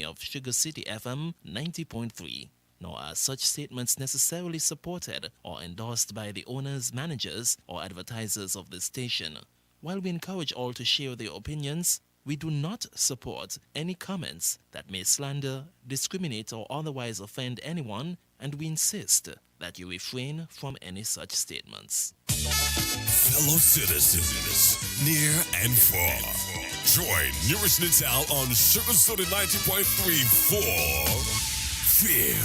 of Sugar City FM 90.3. Nor are such statements necessarily supported or endorsed by the owners, managers, or advertisers of the station. While we encourage all to share their opinions, we do not support any comments that may slander, discriminate, or otherwise offend anyone, and we insist that you refrain from any such statements. Fellow citizens, near and far, join Newrish Nital on Sugar City 90.3 for Fear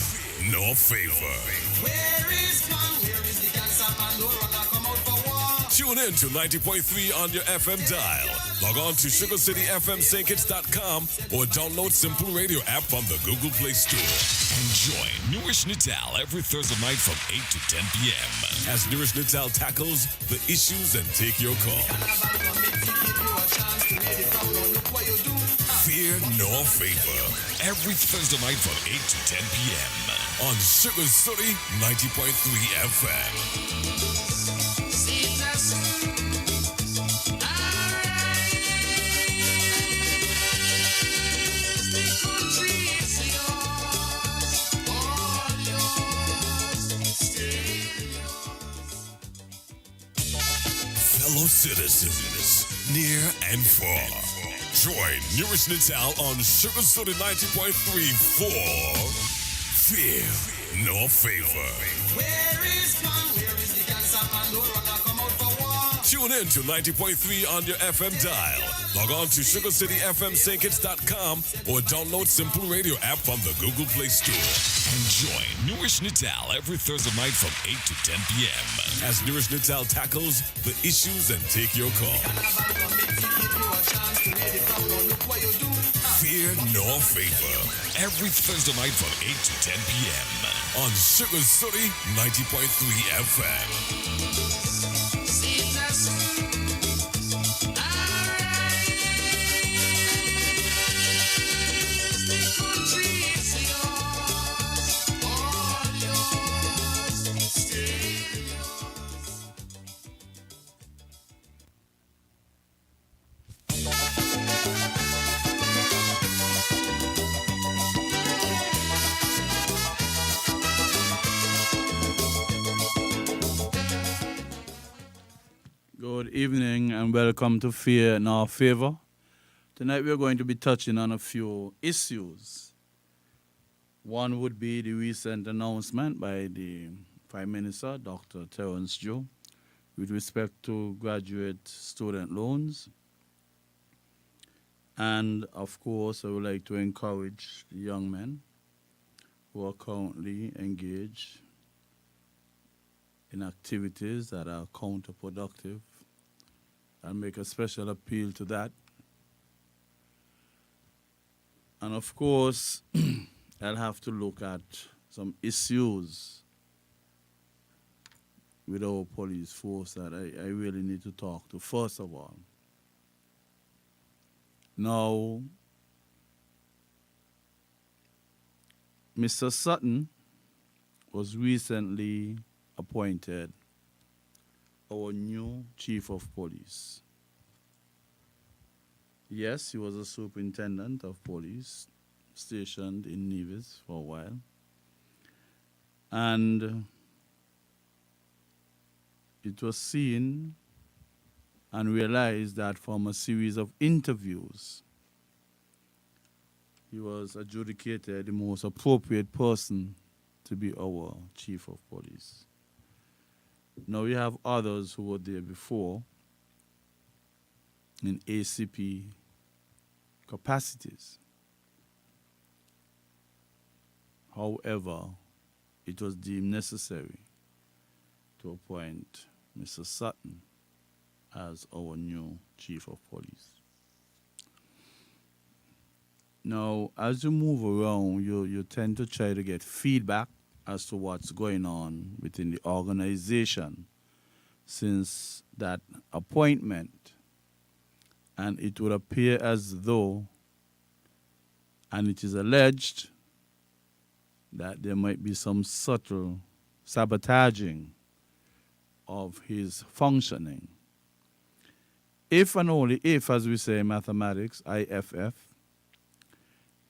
No Favor. Where is man? Where is the cancer man? No runner come out for war. Tune in to 90.3 on your FM dial. Log on to sugarcityfmsankits.com or download Simple Radio app from the Google Play Store. And join Newrish Nital every Thursday night from 8 to 10 p.m. as Newrish Nital tackles the issues and take your call. Fear nor favor. Every Thursday night from 8 to 10 p.m. on Sugar City 90.3 FM. Fellow citizens, near and far, join Newrish Nital on Sugar City 90.3 for Fear No Favor. Where is man? Where is the cancer man? No runner come out for war. Tune in to 90.3 on your FM dial. Log on to sugarcityfmsankits.com or download Simple Radio app from the Google Play Store. And join Newrish Nital every Thursday night from 8 to 10 p.m. as Newrish Nital tackles the issues and take your call. Fear nor favor. Every Thursday night from 8 to 10 p.m. on Sugar City 90.3 FM. Good evening and welcome to Fear Nor Favor. Tonight we're going to be touching on a few issues. One would be the recent announcement by the Prime Minister, Dr. Terence Joe, with respect to graduate student loans. And of course, I would like to encourage the young men who are currently engaged in activities that are counterproductive and make a special appeal to that. And of course, I'll have to look at some issues with our police force that I really need to talk to, first of all. Now, Mr. Sutton was recently appointed our new chief of police. Yes, he was a superintendent of police stationed in Nevis for a while. And it was seen and realized that from a series of interviews, he was adjudicated the most appropriate person to be our chief of police. Now we have others who were there before in ACP capacities. However, it was deemed necessary to appoint Mr. Sutton as our new chief of police. Now, as you move around, you tend to try to get feedback as to what's going on within the organization since that appointment. And it would appear as though, and it is alleged, that there might be some subtle sabotaging of his functioning. If and only if, as we say in mathematics, IFF,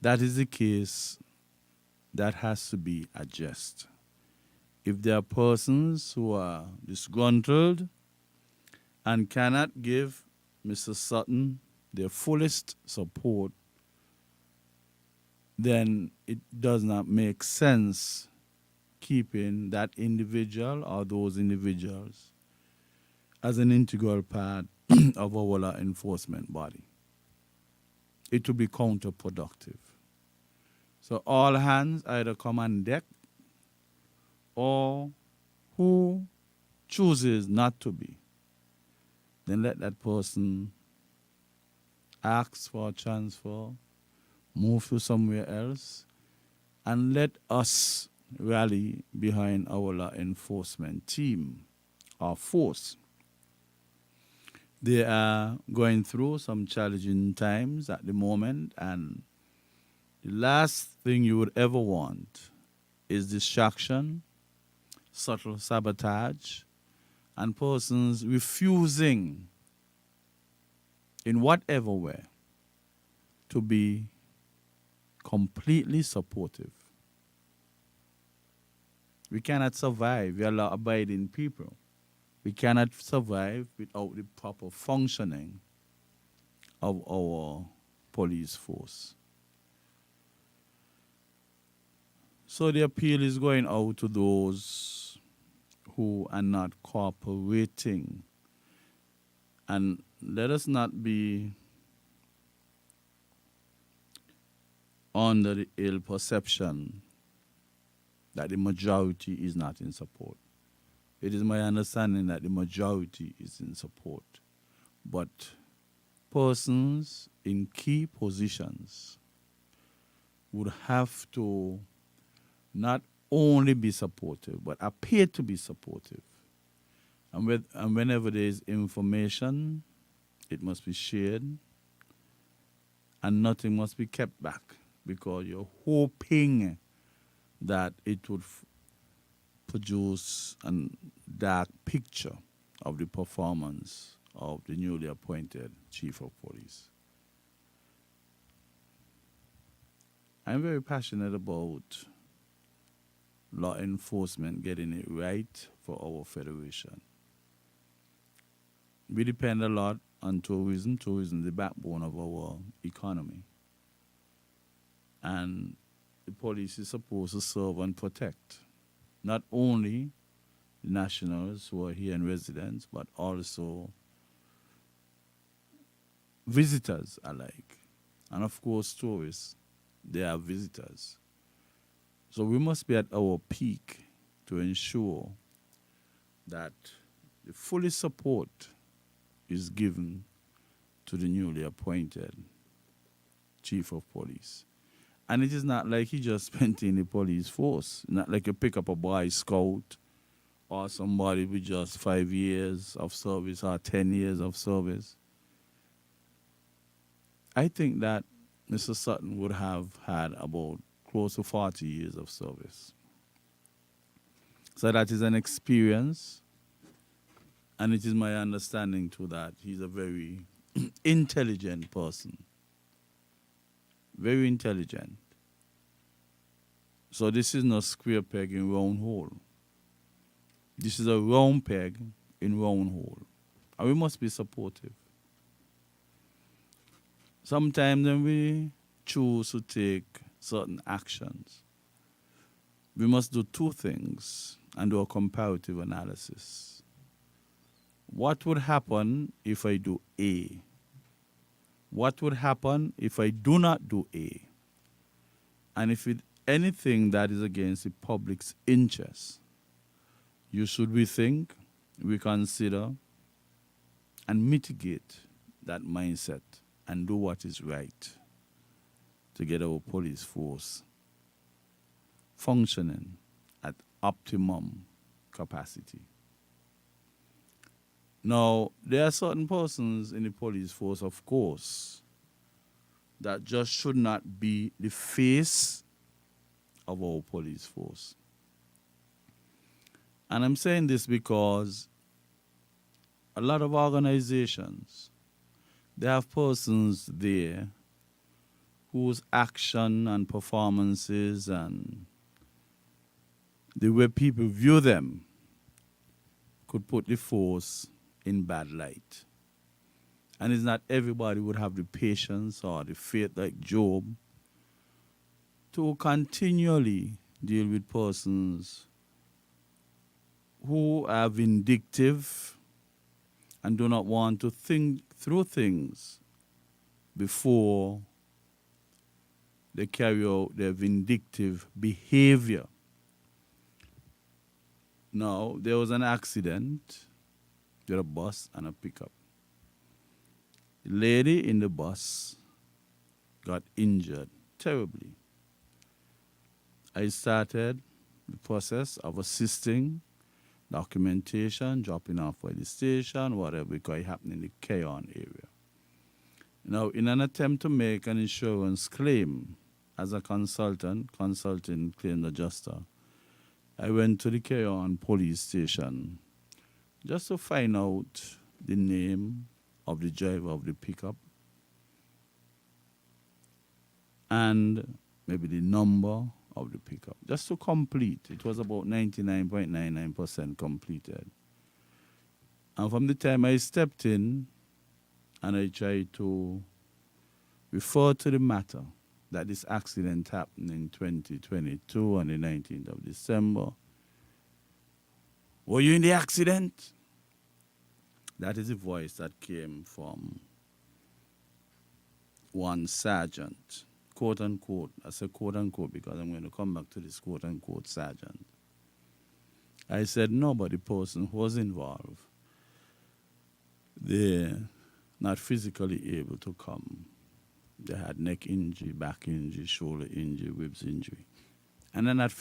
that is the case, that has to be addressed. If there are persons who are disgruntled and cannot give Mr. Sutton their fullest support, then it does not make sense keeping that individual or those individuals as an integral part of our law enforcement body. It would be counterproductive. So all hands either come on deck, or who chooses not to be, then let that person ask for a transfer, move to somewhere else, and let us rally behind our law enforcement team, our force. They are going through some challenging times at the moment, and the last thing you would ever want is distraction, subtle sabotage, and persons refusing in whatever way to be completely supportive. We cannot survive. We are law-abiding people. We cannot survive without the proper functioning of our police force. So the appeal is going out to those who are not cooperating. And let us not be under the ill perception that the majority is not in support. It is my understanding that the majority is in support. But persons in key positions would have to not only be supportive, but appear to be supportive. And whenever there is information, it must be shared, and nothing must be kept back, because you're hoping that it would produce a dark picture of the performance of the newly appointed Chief of Police. I'm very passionate about law enforcement getting it right for our federation. We depend a lot on tourism. Tourism is the backbone of our economy. And the police is supposed to serve and protect not only the nationals who are here in residence, but also visitors alike. And of course, tourists, they are visitors. So we must be at our peak to ensure that the fullest support is given to the newly appointed Chief of Police. And it is not like he just spent in the police force. Not like you pick up a Boy Scout or somebody with just 5 years of service or 10 years of service. I think that Mr. Sutton would have had about close to 40 years of service. So that is an experience, and it is my understanding too that he's a very intelligent person. Very intelligent. So this is not square peg in round hole. This is a round peg in round hole. And we must be supportive. Sometimes when we choose to take certain actions, we must do two things and do a comparative analysis. What would happen if I do A? What would happen if I do not do A? And if it anything that is against the public's interest, you should rethink, reconsider, and mitigate that mindset and do what is right to get our police force functioning at optimum capacity. Now, there are certain persons in the police force, of course, that just should not be the face of our police force. And I'm saying this because a lot of organizations, they have persons there whose action and performances and the way people view them could put the force in bad light. And it's not everybody would have the patience or the faith like Job to continually deal with persons who are vindictive and do not want to think through things before they carry out their vindictive behavior. Now, there was an accident with a bus and a pickup. The lady in the bus got injured terribly. I started the process of assisting, documentation, dropping off by the station, whatever, because it happened in the Keon area. Now, in an attempt to make an insurance claim as a consulting claim adjuster, I went to the Keon police station just to find out the name of the driver of the pickup and maybe the number of the pickup, just to complete. It was about 99.99% completed. And from the time I stepped in and I tried to refer to the matter that this accident happened in 2022 on the 19th of December. Were you in the accident? That is the voice that came from one sergeant, quote unquote. I say quote unquote because I'm going to come back to this quote unquote sergeant. I said no, but the person who was involved, they're not physically able to come. They had neck injury, back injury, shoulder injury, ribs injury. And it's not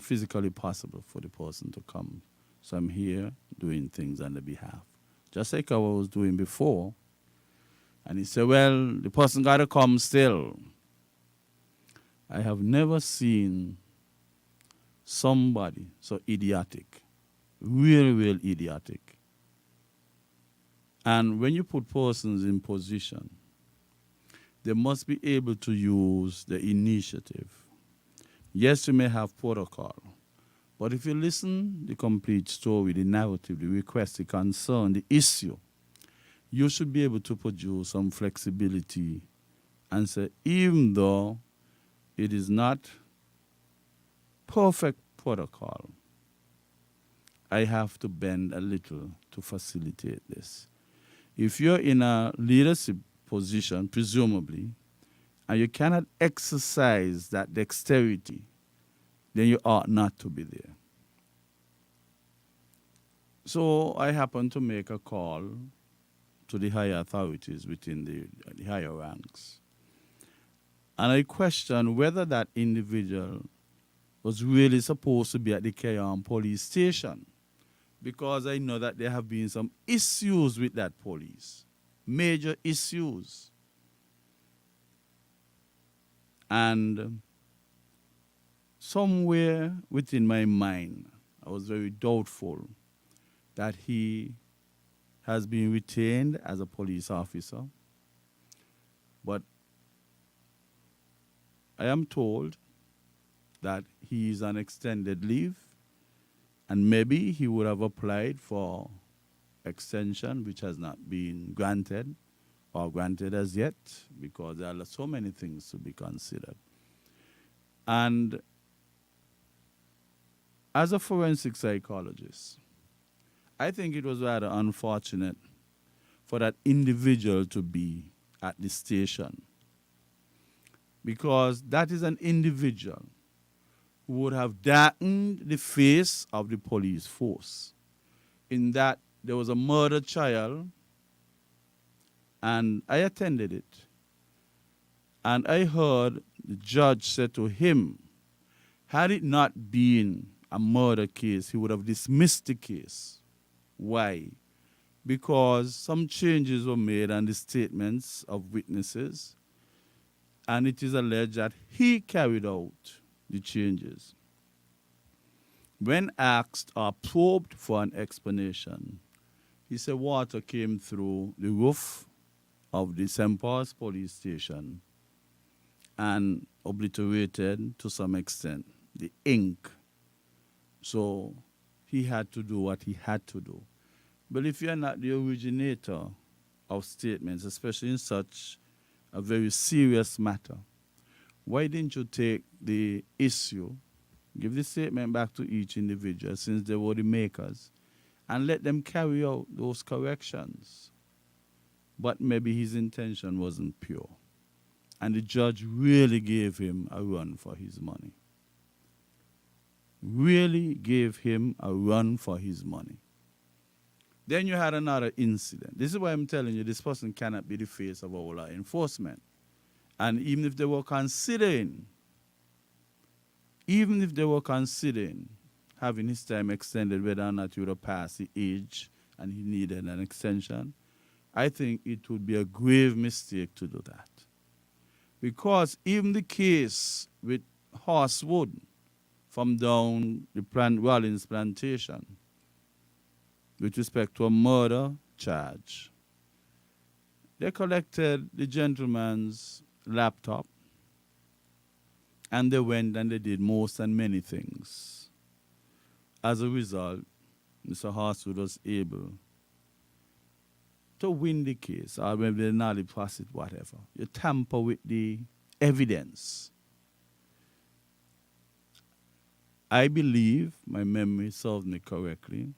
physically possible for the person to come. So I'm here doing things on their behalf. Just like I was doing before. And he said, well, the person got to come still. I have never seen somebody so idiotic, real idiotic. And when you put persons in position, they must be able to use the initiative. Yes, you may have protocol, but if you listen the complete story, the narrative, the request, the concern, the issue, you should be able to produce some flexibility and say, even though it is not perfect protocol, I have to bend a little to facilitate this. If you're in a leadership position, presumably, and you cannot exercise that dexterity, then you ought not to be there. So I happened to make a call to the higher authorities within the higher ranks. And I questioned whether that individual was really supposed to be at the Keyon police station, because I know that there have been some issues with that police, major issues. And somewhere within my mind, I was very doubtful that he has been retained as a police officer. But I am told that he is on extended leave, and maybe he would have applied for extension, which has not been granted or granted as yet, because there are so many things to be considered. And as a forensic psychologist, I think it was rather unfortunate for that individual to be at the station, because that is an individual who would have darkened the face of the police force, in that there was a murder trial, and I attended it. And I heard the judge say to him, had it not been a murder case, he would have dismissed the case. Why? Because some changes were made on the statements of witnesses, and it is alleged that he carried out the changes. When asked or probed for an explanation, he said water came through the roof of the St. Paul's police station and obliterated to some extent the ink. So he had to do what he had to do. But if you're not the originator of statements, especially in such a very serious matter, why didn't you take the issue, give the statement back to each individual since they were the makers, and let them carry out those corrections? But maybe his intention wasn't pure. And the judge really gave him a run for his money. Really gave him a run for his money. Then you had another incident. This is why I'm telling you this person cannot be the face of our law enforcement. And even if they were considering having his time extended, whether or not he would have passed the age and he needed an extension, I think it would be a grave mistake to do that. Because even the case with Horsewood from down the Rollins plantation with respect to a murder charge, they collected the gentleman's laptop and they went and they did most and many things. As a result, Mr. Horsewood was able to win the case, or maybe they not pass it, whatever. You tamper with the evidence. I believe, my memory serves me correctly,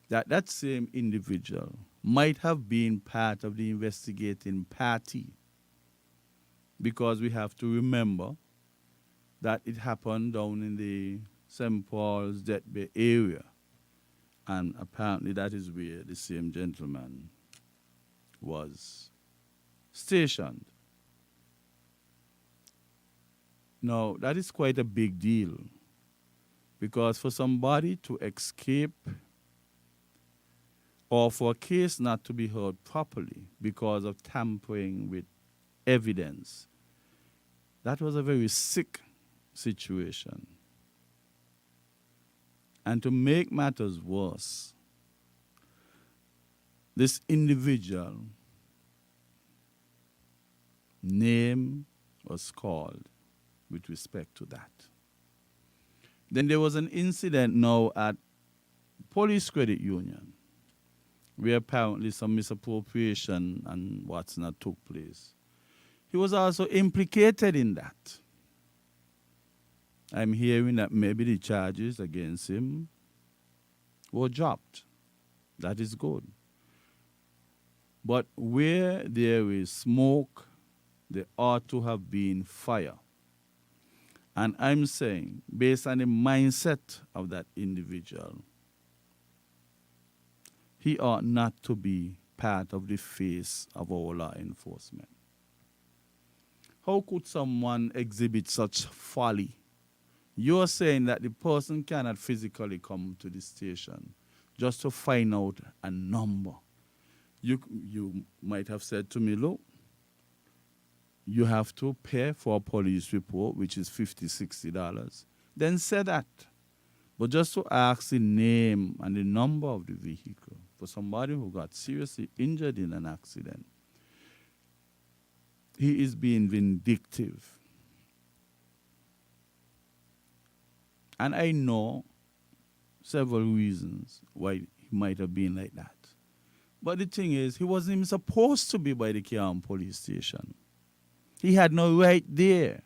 that same individual might have been part of the investigating party, because we have to remember that it happened down in the St. Paul's Death Bay area, and apparently that is where the same gentleman was stationed. Now, that is quite a big deal, because for somebody to escape or for a case not to be heard properly because of tampering with evidence, that was a very sick situation. And to make matters worse, this individual name was called with respect to that. Then there was an incident now at Police Credit Union where apparently some misappropriation and what's not took place. He was also implicated in that. I'm hearing that maybe the charges against him were dropped. That is good. But where there is smoke, there ought to have been fire. And I'm saying, based on the mindset of that individual, he ought not to be part of the face of our law enforcement. How could someone exhibit such folly? You're saying that the person cannot physically come to the station just to find out a number. You might have said to me, look, you have to pay for a police report, which is $50, $60. Then say that. But just to ask the name and the number of the vehicle for somebody who got seriously injured in an accident, he is being vindictive. And I know several reasons why he might have been like that. But the thing is, he wasn't even supposed to be by the Kiam police station. He had no right there.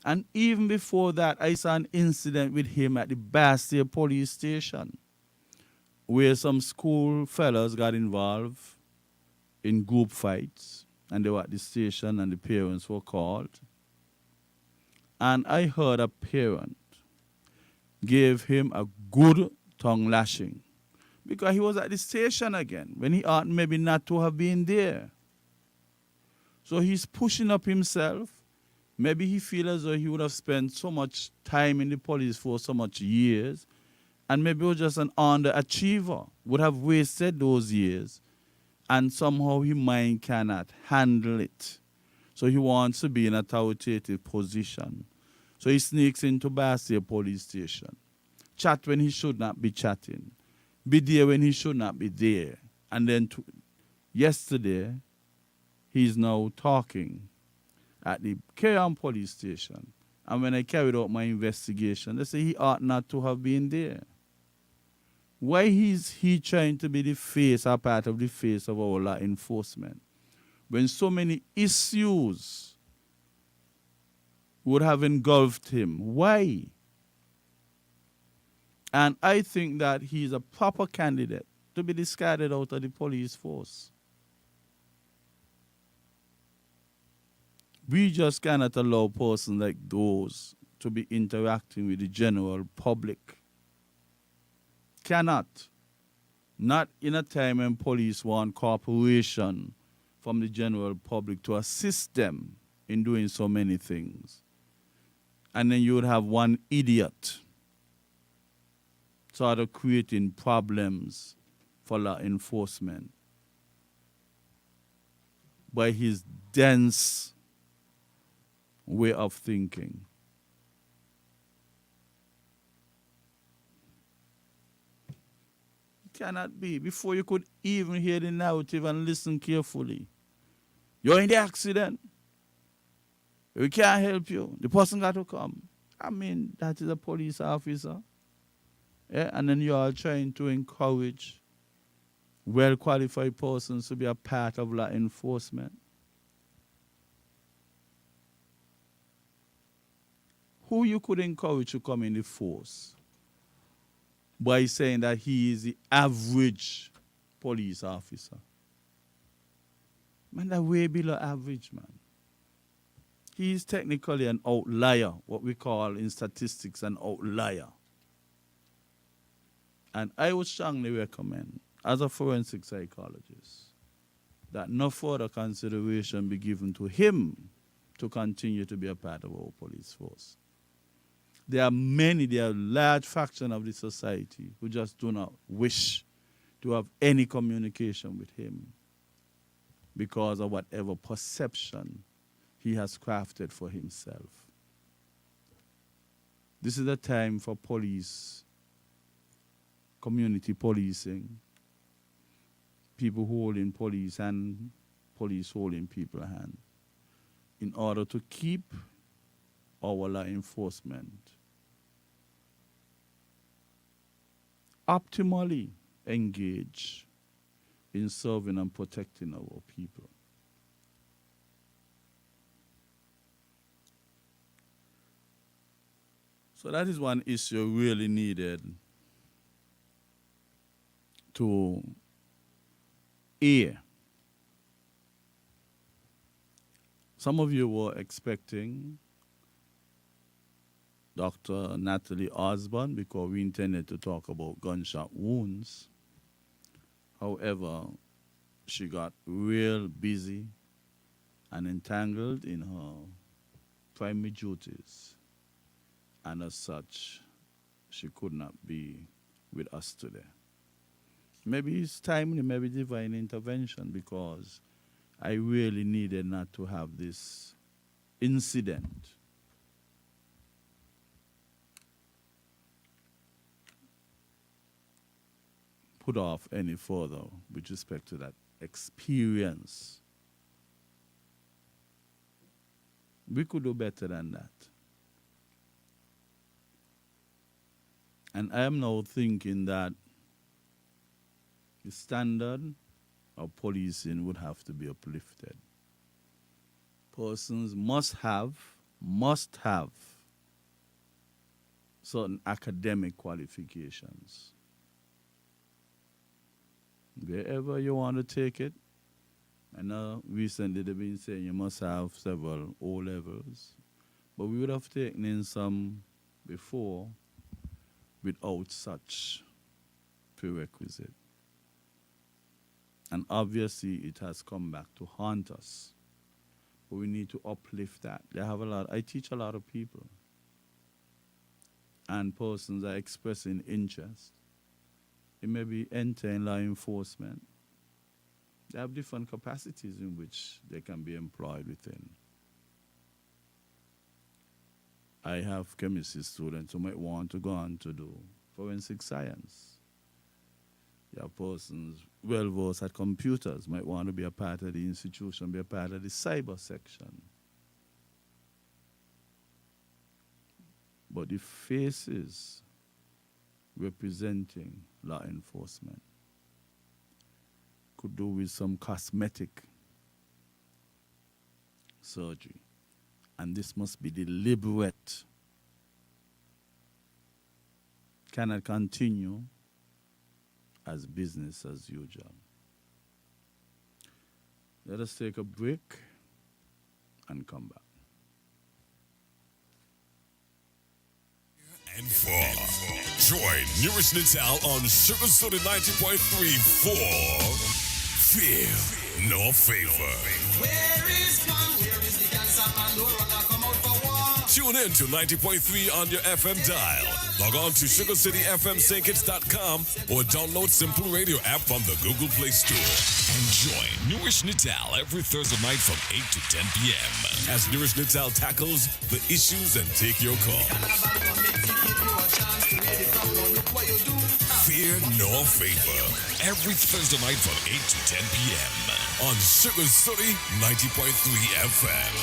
And even before that, I saw an incident with him at the Bastille police station where some school fellows got involved in group fights, and they were at the station and the parents were called. And I heard a parent gave him a good tongue lashing because he was at the station again when he ought maybe not to have been there. So he's pushing up himself. Maybe he feels as though he would have spent so much time in the police for so much years, and maybe was just an underachiever, would have wasted those years, and somehow his mind cannot handle it. So he wants to be in an authoritative position. So he sneaks into Bastille police station, chat when he should not be chatting, be there when he should not be there. And then yesterday, He's now talking at the K.M. police station. And when I carried out my investigation, they say he ought not to have been there. Why is he trying to be the face or part of the face of our law enforcement when so many issues would have engulfed him? Why? And I think that he's a proper candidate to be discarded out of the police force. We just cannot allow persons like those to be interacting with the general public. Cannot. Not in a time when police want cooperation from the general public to assist them in doing so many things. And then you would have one idiot sort of creating problems for law enforcement by his dense way of thinking. It cannot be. Before you could even hear the narrative and listen carefully, you're in the accident. We can't help you. The person got to come. I mean, that is a police officer. Yeah? And then you are trying to encourage well-qualified persons to be a part of law enforcement. Who you could encourage to come in the force by saying that he is the average police officer. Man, that's way below average, man. He is technically an outlier, what we call in statistics an outlier. And I would strongly recommend, as a forensic psychologist, that no further consideration be given to him to continue to be a part of our police force. There are a large fraction of the society who just do not wish to have any communication with him because of whatever perception he has crafted for himself. This is a time for police, community policing, people holding police and police holding people's hand, in order to keep our law enforcement optimally engaged in serving and protecting our people. So that is one issue really needed to air. Some of you were expecting Dr. Natalie Osborne because we intended to talk about gunshot wounds. However, she got real busy and entangled in her primary duties. And as such, she could not be with us today. Maybe it's timely, maybe divine intervention, because I really needed not to have this incident. Put off any further with respect to that experience. We could do better than that. And I am now thinking that the standard of policing would have to be uplifted. Persons must have certain academic qualifications. Wherever you want to take it, I know recently they've been saying you must have several O-levels, but we would have taken in some before without such prerequisite. And obviously it has come back to haunt us. But we need to uplift that. I teach a lot of people. And persons are expressing interest. It may be entering law enforcement. They have different capacities in which they can be employed within. I have chemistry students who might want to go on to do forensic science. Your persons well versed at computers might want to be a part of the institution, be a part of the cyber section. But the faces representing law enforcement could do with some cosmetic surgery. And this must be deliberate. Cannot continue as business as usual. Let us take a break and come back. And for join Newrish Nital on Sugar City 90.3 for Fear No Favor. Where is man? Where is the cancer man? No runner come out for war. Tune in to 90.3 on your FM dial. Log on to SugarCityFMSankits.com or download Simple Radio app from the Google Play Store. And join Newrish Nital every Thursday night from 8 to 10 p.m. as Newrish Nital tackles the issues and take your call. Fear No Favor every Thursday night from 8 to 10 p.m. on Sugar City 90.3 FM.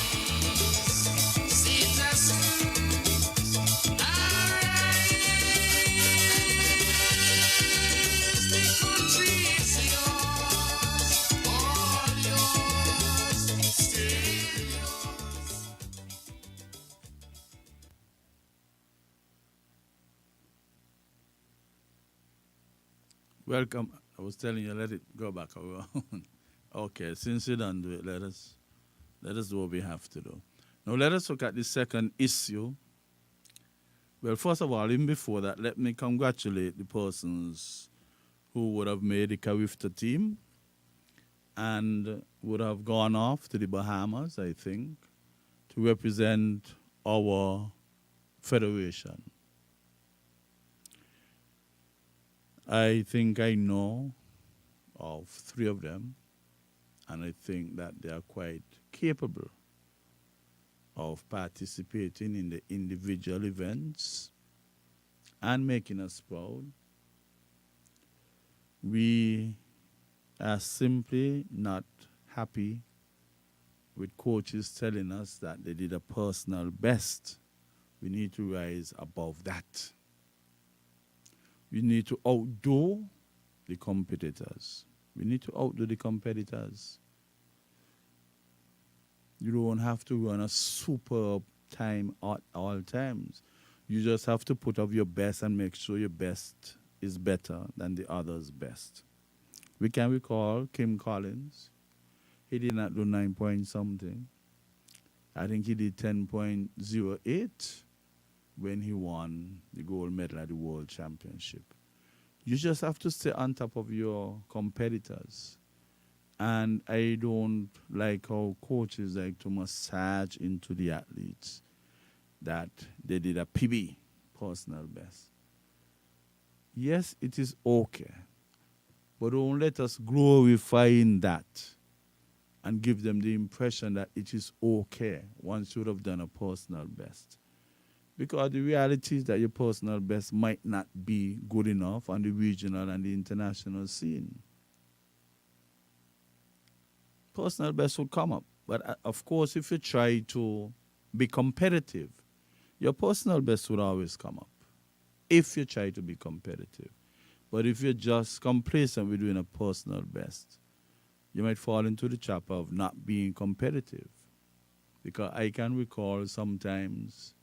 Welcome. I was telling you, let it go back around. Okay, since you done do it, let us do what we have to do. Now let us look at the second issue. Well, first of all, even before that, let me congratulate the persons who would have made the Carifta team and would have gone off to the Bahamas, I think, to represent our federation. I think I know of 3 of them, and I think that they are quite capable of participating in the individual events and making us proud. We are simply not happy with coaches telling us that they did a personal best. We need to rise above that. We need to outdo the competitors. We need to outdo the competitors. You don't have to run a superb time at all times. You just have to put up your best and make sure your best is better than the other's best. We can recall Kim Collins. He did not do 9 point something. I think he did 10.08 when he won the gold medal at the World Championship. You just have to stay on top of your competitors. And I don't like how coaches like to massage into the athletes that they did a PB, personal best. Yes, it is okay. But don't let us glorify in that and give them the impression that it is okay once you would have done a personal best. Because the reality is that your personal best might not be good enough on the regional and the international scene. Personal best will come up. But of course, if you try to be competitive, your personal best would always come up. If you try to be competitive. But if you're just complacent with doing a personal best, you might fall into the trap of not being competitive. Because I can recall sometimes,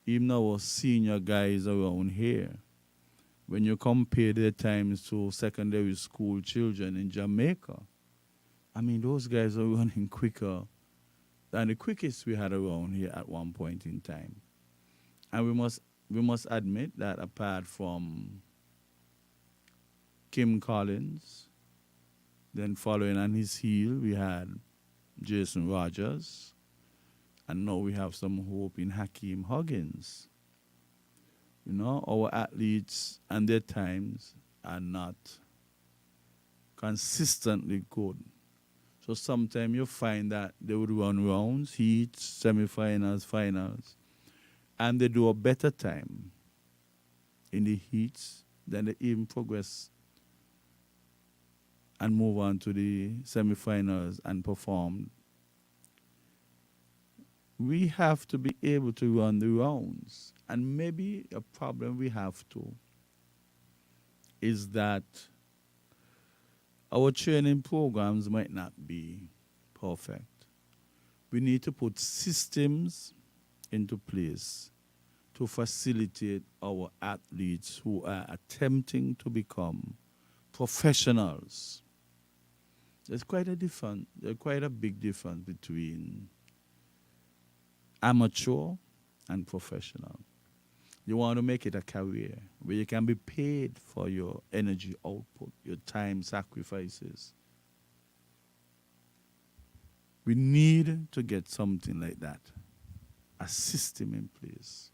even our senior guys around here, when you compare their times to secondary school children in Jamaica, I mean, those guys are running quicker than the quickest we had around here at one point in time. And we must admit that apart from Kim Collins, then following on his heel, we had Jason Rogers, and now we have some hope in Hakeem Huggins. You know, our athletes and their times are not consistently good. So sometimes you find that they would run rounds, heats, semifinals, finals, and they do a better time in the heats than they even progress and move on to the semifinals and perform, we have to be able to run the rounds. And maybe a problem we have to is that our training programs might not be perfect. We need to put systems into place to facilitate our athletes who are attempting to become professionals. There's quite a big difference between amateur and professional. You want to make it a career where you can be paid for your energy output, your time sacrifices. We need to get something like that, a system in place.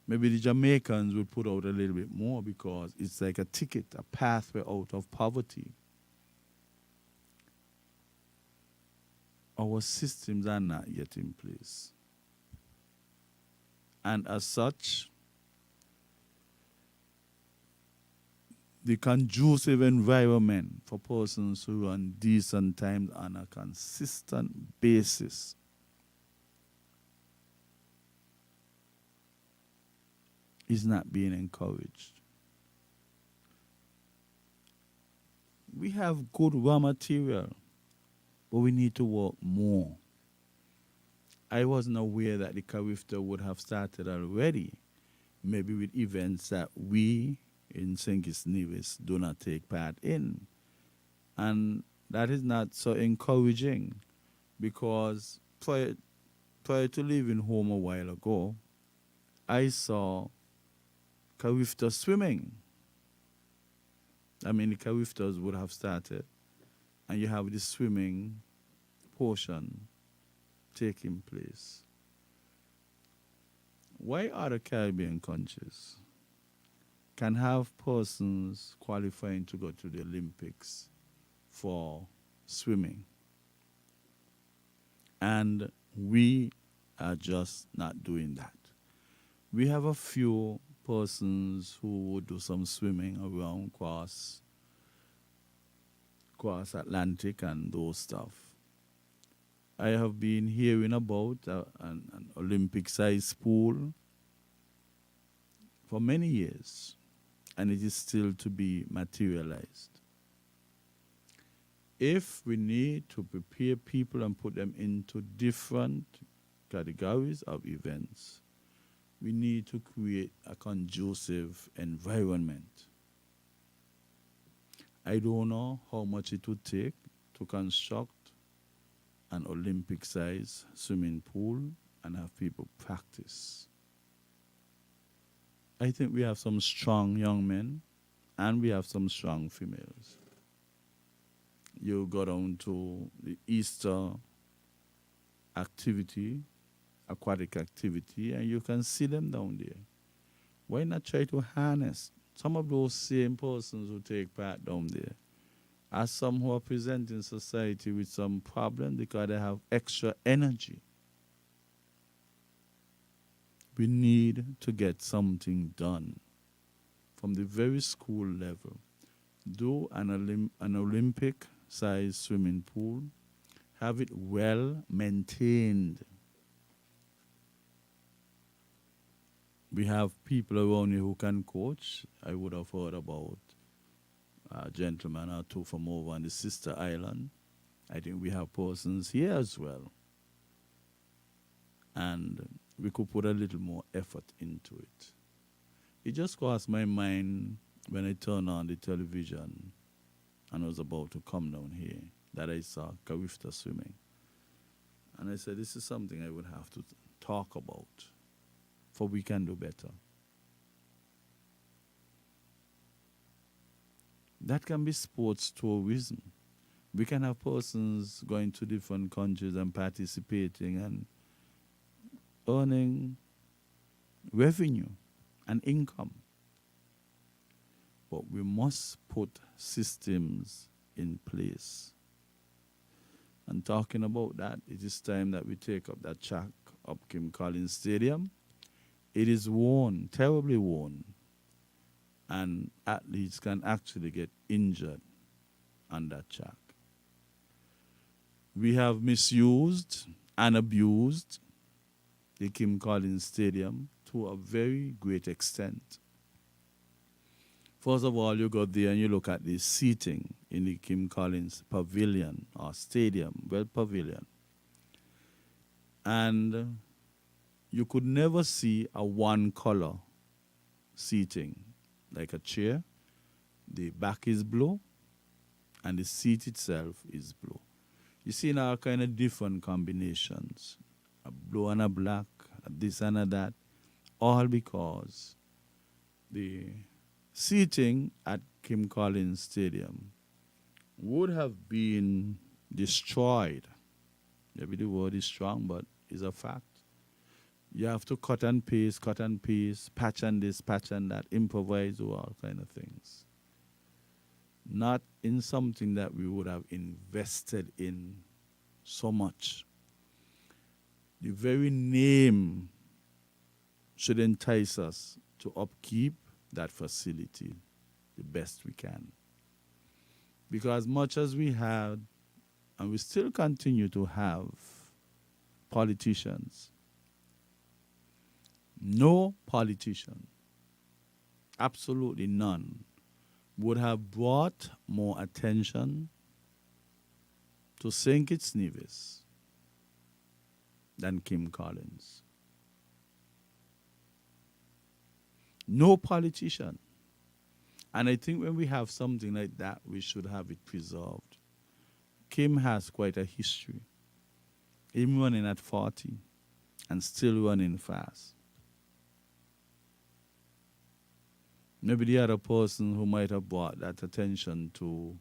Maybe the Jamaicans would put out a little bit more because it's like a ticket, a pathway out of poverty. Our systems are not yet in place. And as such, the conducive environment for persons who run decent times on a consistent basis is not being encouraged. We have good raw material, but we need to work more. I wasn't aware that the Carifta would have started already, maybe with events that we in St. Kitts Nevis do not take part in. And that is not so encouraging because prior to leaving home a while ago, I saw Carifta swimming. I mean, the Cariftas would have started, and you have the swimming portion taking place. Why other Caribbean countries can have persons qualifying to go to the Olympics for swimming, and we are just not doing that? We have a few persons who would do some swimming around cross Atlantic and those stuff. I have been hearing about an Olympic-sized pool for many years, and it is still to be materialized. If we need to prepare people and put them into different categories of events, we need to create a conducive environment. I don't know how much it would take to construct an Olympic-sized swimming pool and have people practice. I think we have some strong young men and we have some strong females. You go down to the Easter activity, aquatic activity, and you can see them down there. Why not try to harness some of those same persons who take part down there as some who are presenting society with some problem because they have extra energy? We need to get something done from the very school level. Do an Olympic-sized swimming pool, have it well maintained. We have people around here who can coach. I would have heard about a gentleman or two from over on the sister island. I think we have persons here as well. And we could put a little more effort into it. It just crossed my mind when I turned on the television and was about to come down here that I saw Carifta swimming. And I said, this is something I would have to talk about, for we can do better. That can be sports tourism. We can have persons going to different countries and participating and earning revenue and income. But we must put systems in place. And talking about that, it is time that we take up that track up Kim Collins Stadium. It is worn, terribly worn, and athletes can actually get injured on that track. We have misused and abused the Kim Collins Stadium to a very great extent. First of all, you go there and you look at the seating in the Kim Collins Pavilion or Stadium, pavilion. And you could never see a one color seating, like a chair. The back is blue and the seat itself is blue. You see now kind of different combinations, a blue and a black, a this and a that, all because the seating at Kim Collins Stadium would have been destroyed. Maybe the word is strong, but it's a fact. You have to cut and paste, patch and this, patch and that, improvise, do all kind of things. Not in something that we would have invested in so much. The very name should entice us to upkeep that facility the best we can. Because much as we had, and we still continue to have, politicians, no politician, absolutely none, would have brought more attention to St. Kitts Nevis than Kim Collins. No politician. And I think when we have something like that, we should have it preserved. Kim has quite a history. Even running at 40 and still running fast. Maybe the other person who might have brought that attention to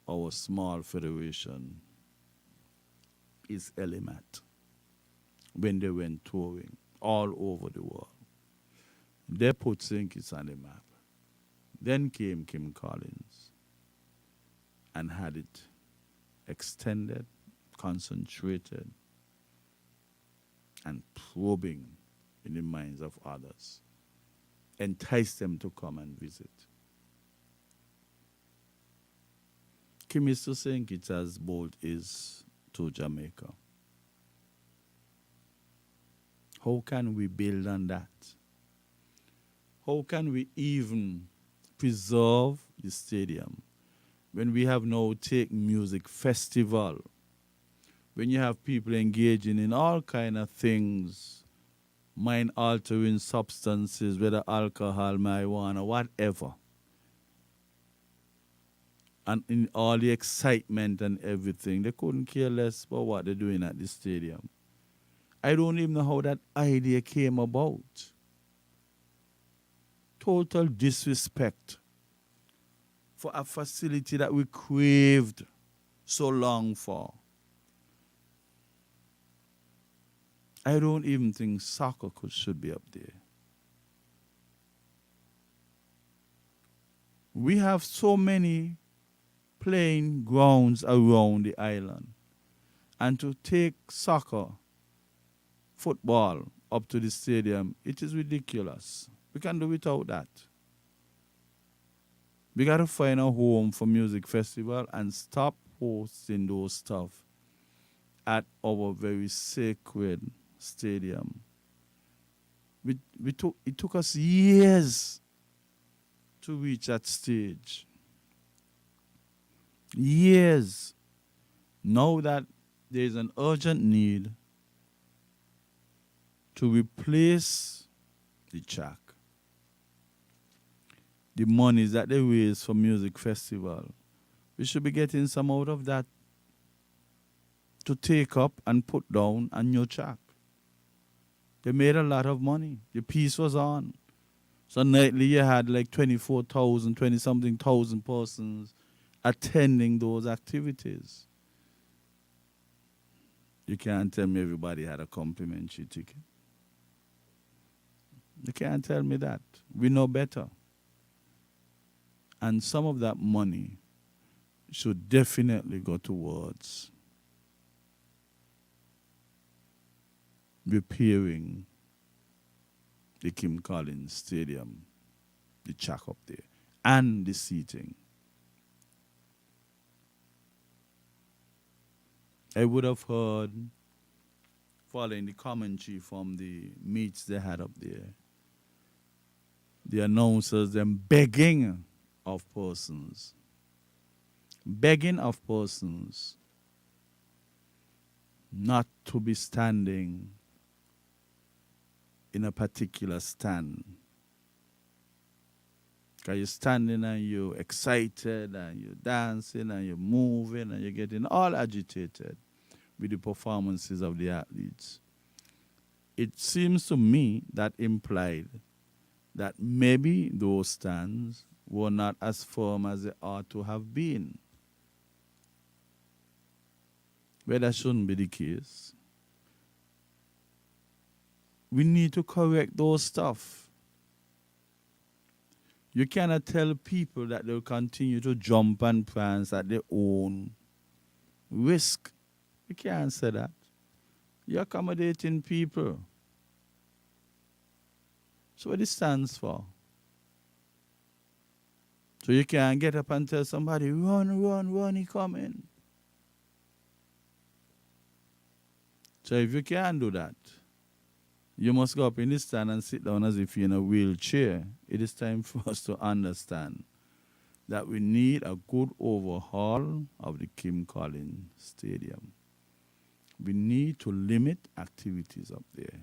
our small federation is Elimat when they went touring all over the world. They put St. Kitts on the map. Then came Kim Collins and had it extended, concentrated, and probing in the minds of others. Entice them to come and visit. Kim is to St. Kitts as Bolt is to Jamaica. How can we build on that? How can we even preserve the stadium when we have now Take Music Festival, when you have people engaging in all kind of things, mind-altering substances, whether alcohol, marijuana, whatever, and in all the excitement and everything, they couldn't care less about what they're doing at the stadium. I don't even know how that idea came about. Total disrespect for a facility that we craved so long for. I don't even think soccer should be up there. We have so many playing grounds around the island. And to take soccer, football, up to the stadium, it is ridiculous. We can do without that. We got to find a home for music festival and stop hosting those stuff at our very sacred stadium. It took us years to reach that stage. Years. Now that there is an urgent need to replace the track, the monies that they raise for music festival, we should be getting some out of that to take up and put down a new track. They made a lot of money. The piece was on. So nightly you had like 24,000, 20-something thousand persons attending those activities. You can't tell me everybody had a complimentary ticket. You can't tell me that. We know better. And some of that money should definitely go towards repairing the Kim Collins Stadium, the track up there, and the seating. I would have heard, following the commentary from the meets they had up there, the announcers them begging of persons not to be standing in a particular stand. Because you're standing and you're excited and you're dancing and you're moving and you're getting all agitated with the performances of the athletes. It seems to me that implied that maybe those stands were not as firm as they ought to have been. But that shouldn't be the case. We need to correct those stuff. You cannot tell people that they'll continue to jump and prance at their own risk. You can't say that. You're accommodating people. So what it stands for? So you can't get up and tell somebody, run, he coming. So if you can't do that, you must go up in the stand and sit down as if you're in a wheelchair. It is time for us to understand that we need a good overhaul of the Kim Collins Stadium. We need to limit activities up there.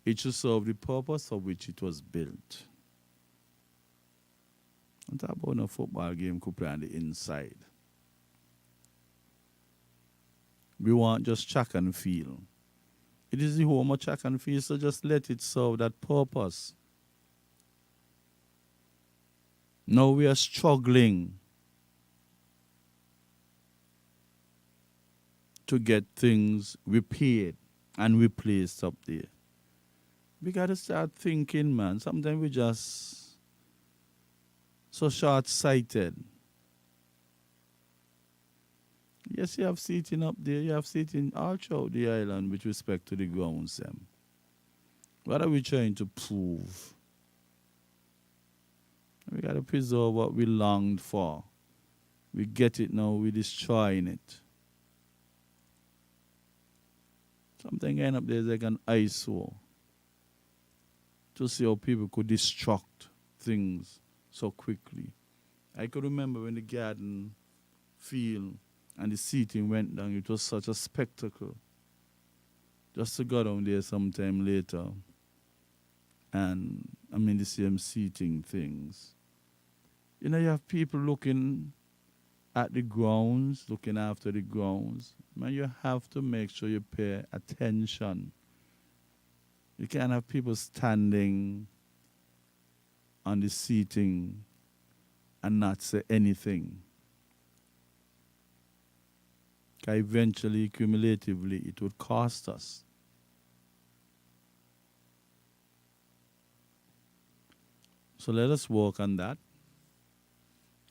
It should serve the purpose for which it was built. I'm talking about a football game could play on the inside. We want just track and field. It is the home of track and field, so just let it serve that purpose. Now we are struggling to get things repaired and replaced up there. We got to start thinking, man. Sometimes we just so short-sighted. Yes, you have seating up there. You have seating all throughout the island with respect to the grounds. What are we trying to prove? We got to preserve what we longed for. We get it now, we're destroying it. Something end up there is like an eyesore. To see how people could destruct things so quickly. I could remember when the garden field and the seating went down, it was such a spectacle. Just to go down there sometime later and the same seating things. You know, you have people looking at the grounds, looking after the grounds. Man, you have to make sure you pay attention. You can't have people standing on the seating and not say anything. Because eventually, cumulatively, it would cost us. So let us work on that.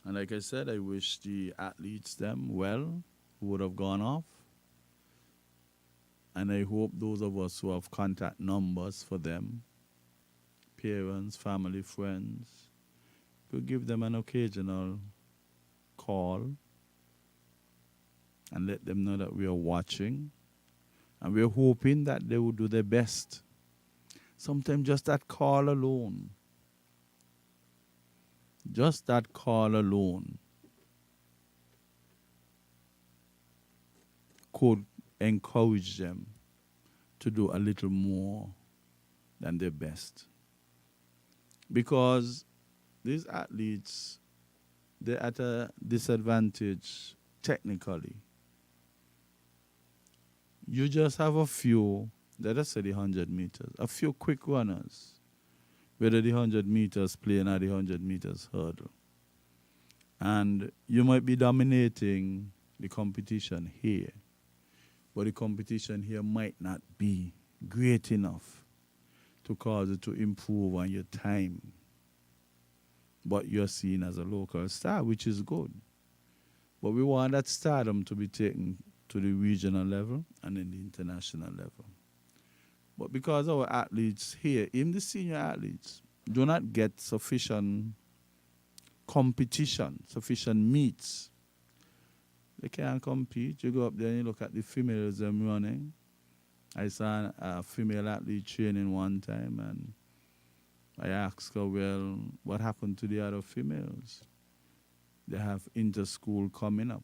And like I said, I wish the athletes them well who would have gone off. And I hope those of us who have contact numbers for them, parents, family, friends, will give them an occasional call and let them know that we are watching. And we're hoping that they will do their best. Sometimes just that call alone, could encourage them to do a little more than their best. Because these athletes, they're at a disadvantage technically. You just have a few, let us say the 100 meters, a few quick runners, whether the 100 meters plane or the 100 meters hurdle. And you might be dominating the competition here, but the competition here might not be great enough to cause it to improve on your time. But you're seen as a local star, which is good. But we want that stardom to be taken to the regional level and then the international level. But because our athletes here, even the senior athletes, do not get sufficient competition, sufficient meets, They can't compete. You go up there and you look at the females them running. I saw a female athlete training one time, and I asked her, well, what happened to the other females? They have inter-school coming up.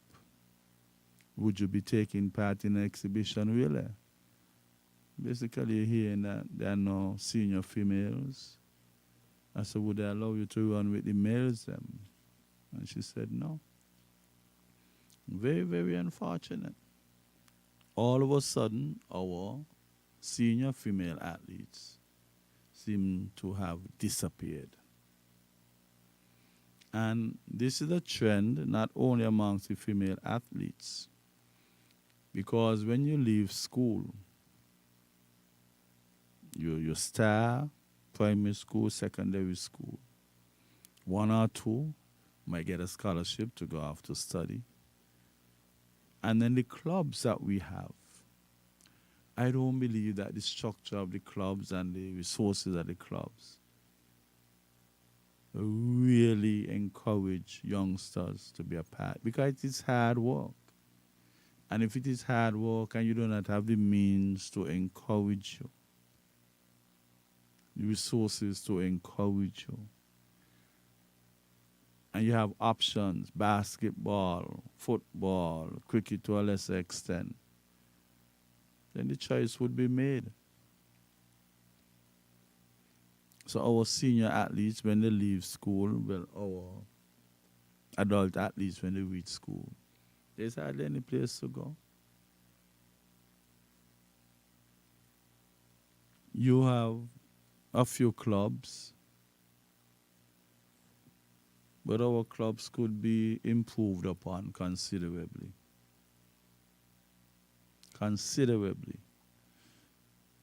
Would you be taking part in an exhibition really? Basically, you're hearing that there are no senior females. I said, would they allow you to run with the males then? And she said, no. Very, very unfortunate. All of a sudden, our senior female athletes seem to have disappeared. And this is a trend not only amongst the female athletes, because when you leave school, you start primary school, secondary school, one or two might get a scholarship to go off to study. And then the clubs that we have, I don't believe that the structure of the clubs and the resources of the clubs really encourage youngsters to be a part, because it is hard work. And if it is hard work and you do not have the means to encourage you, the resources to encourage you, and you have options, basketball, football, cricket to a lesser extent, then the choice would be made. So our senior athletes, when they leave school, well, our adult athletes, when they reach school, there's hardly any place to go. You have a few clubs, but our clubs could be improved upon considerably. Considerably.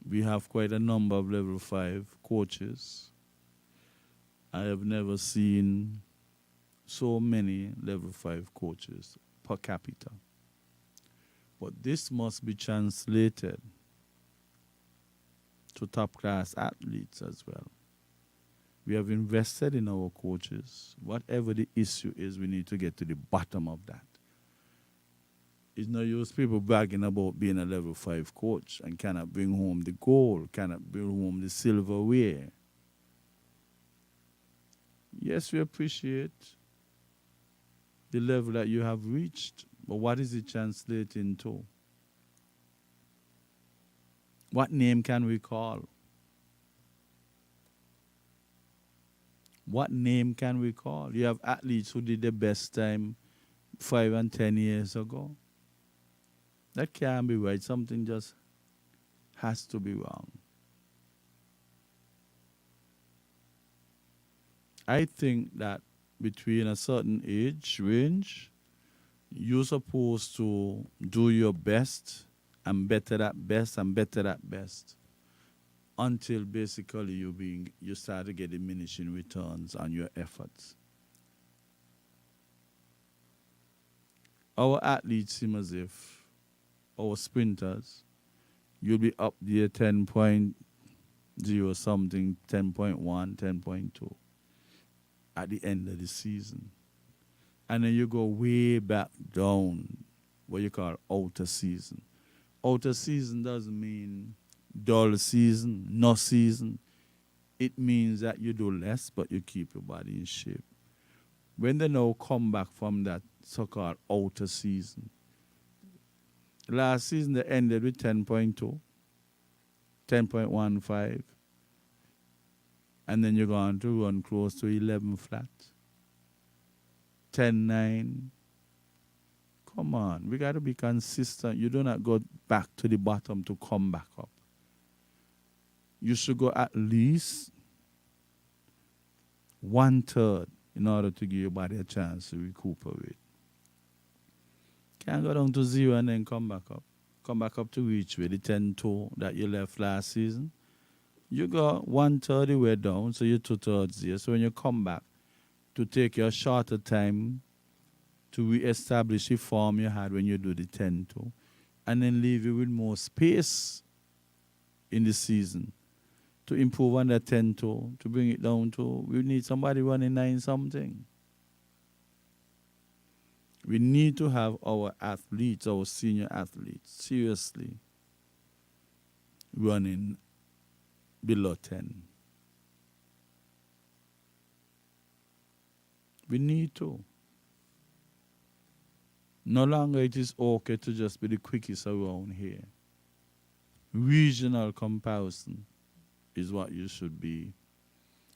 We have quite a number of level 5 coaches. I have never seen so many level 5 coaches per capita. But this must be translated to top class athletes as well. We have invested in our coaches. Whatever the issue is, we need to get to the bottom of that. It's no use people bragging about being a level 5 coach and cannot bring home the gold, cannot bring home the silverware. Yes, we appreciate the level that you have reached, but what is it translating to? What name can we call? What name can we call? You have athletes who did the best time 5 and 10 years ago. That can't be right. Something just has to be wrong. I think that between a certain age range, you're supposed to do your best and better at best and better at best until basically you start to get diminishing returns on your efforts. Our athletes seem as if our sprinters, you'll be up there 10.0 something, 10.1, 10.2 at the end of the season. And then you go way back down, what you call outer season. Outer season doesn't mean dull season, no season. It means that you do less, but you keep your body in shape. When they now come back from that so-called outer season, last season they ended with 10.2, 10.15, and then you're going to run close to 11 flat, 10.9. Come on, we got to be consistent. You do not go back to the bottom to come back up. You should go at least 1/3 in order to give your body a chance to recuperate. Can't go down to 0 and then come back up. Come back up to reach with the 10.2 that you left last season. You go 1/3 the way down, so you're 2/3 there. So when you come back, to take your shorter time to re-establish the form you had when you do the 10.2, and then leave you with more space in the season to improve on that 10.2, to bring it down to, we need somebody running 9 something. We need to have our athletes, our senior athletes, seriously running below 10. We need to. No longer it is okay to just be the quickest around here. Regional comparison is what you should be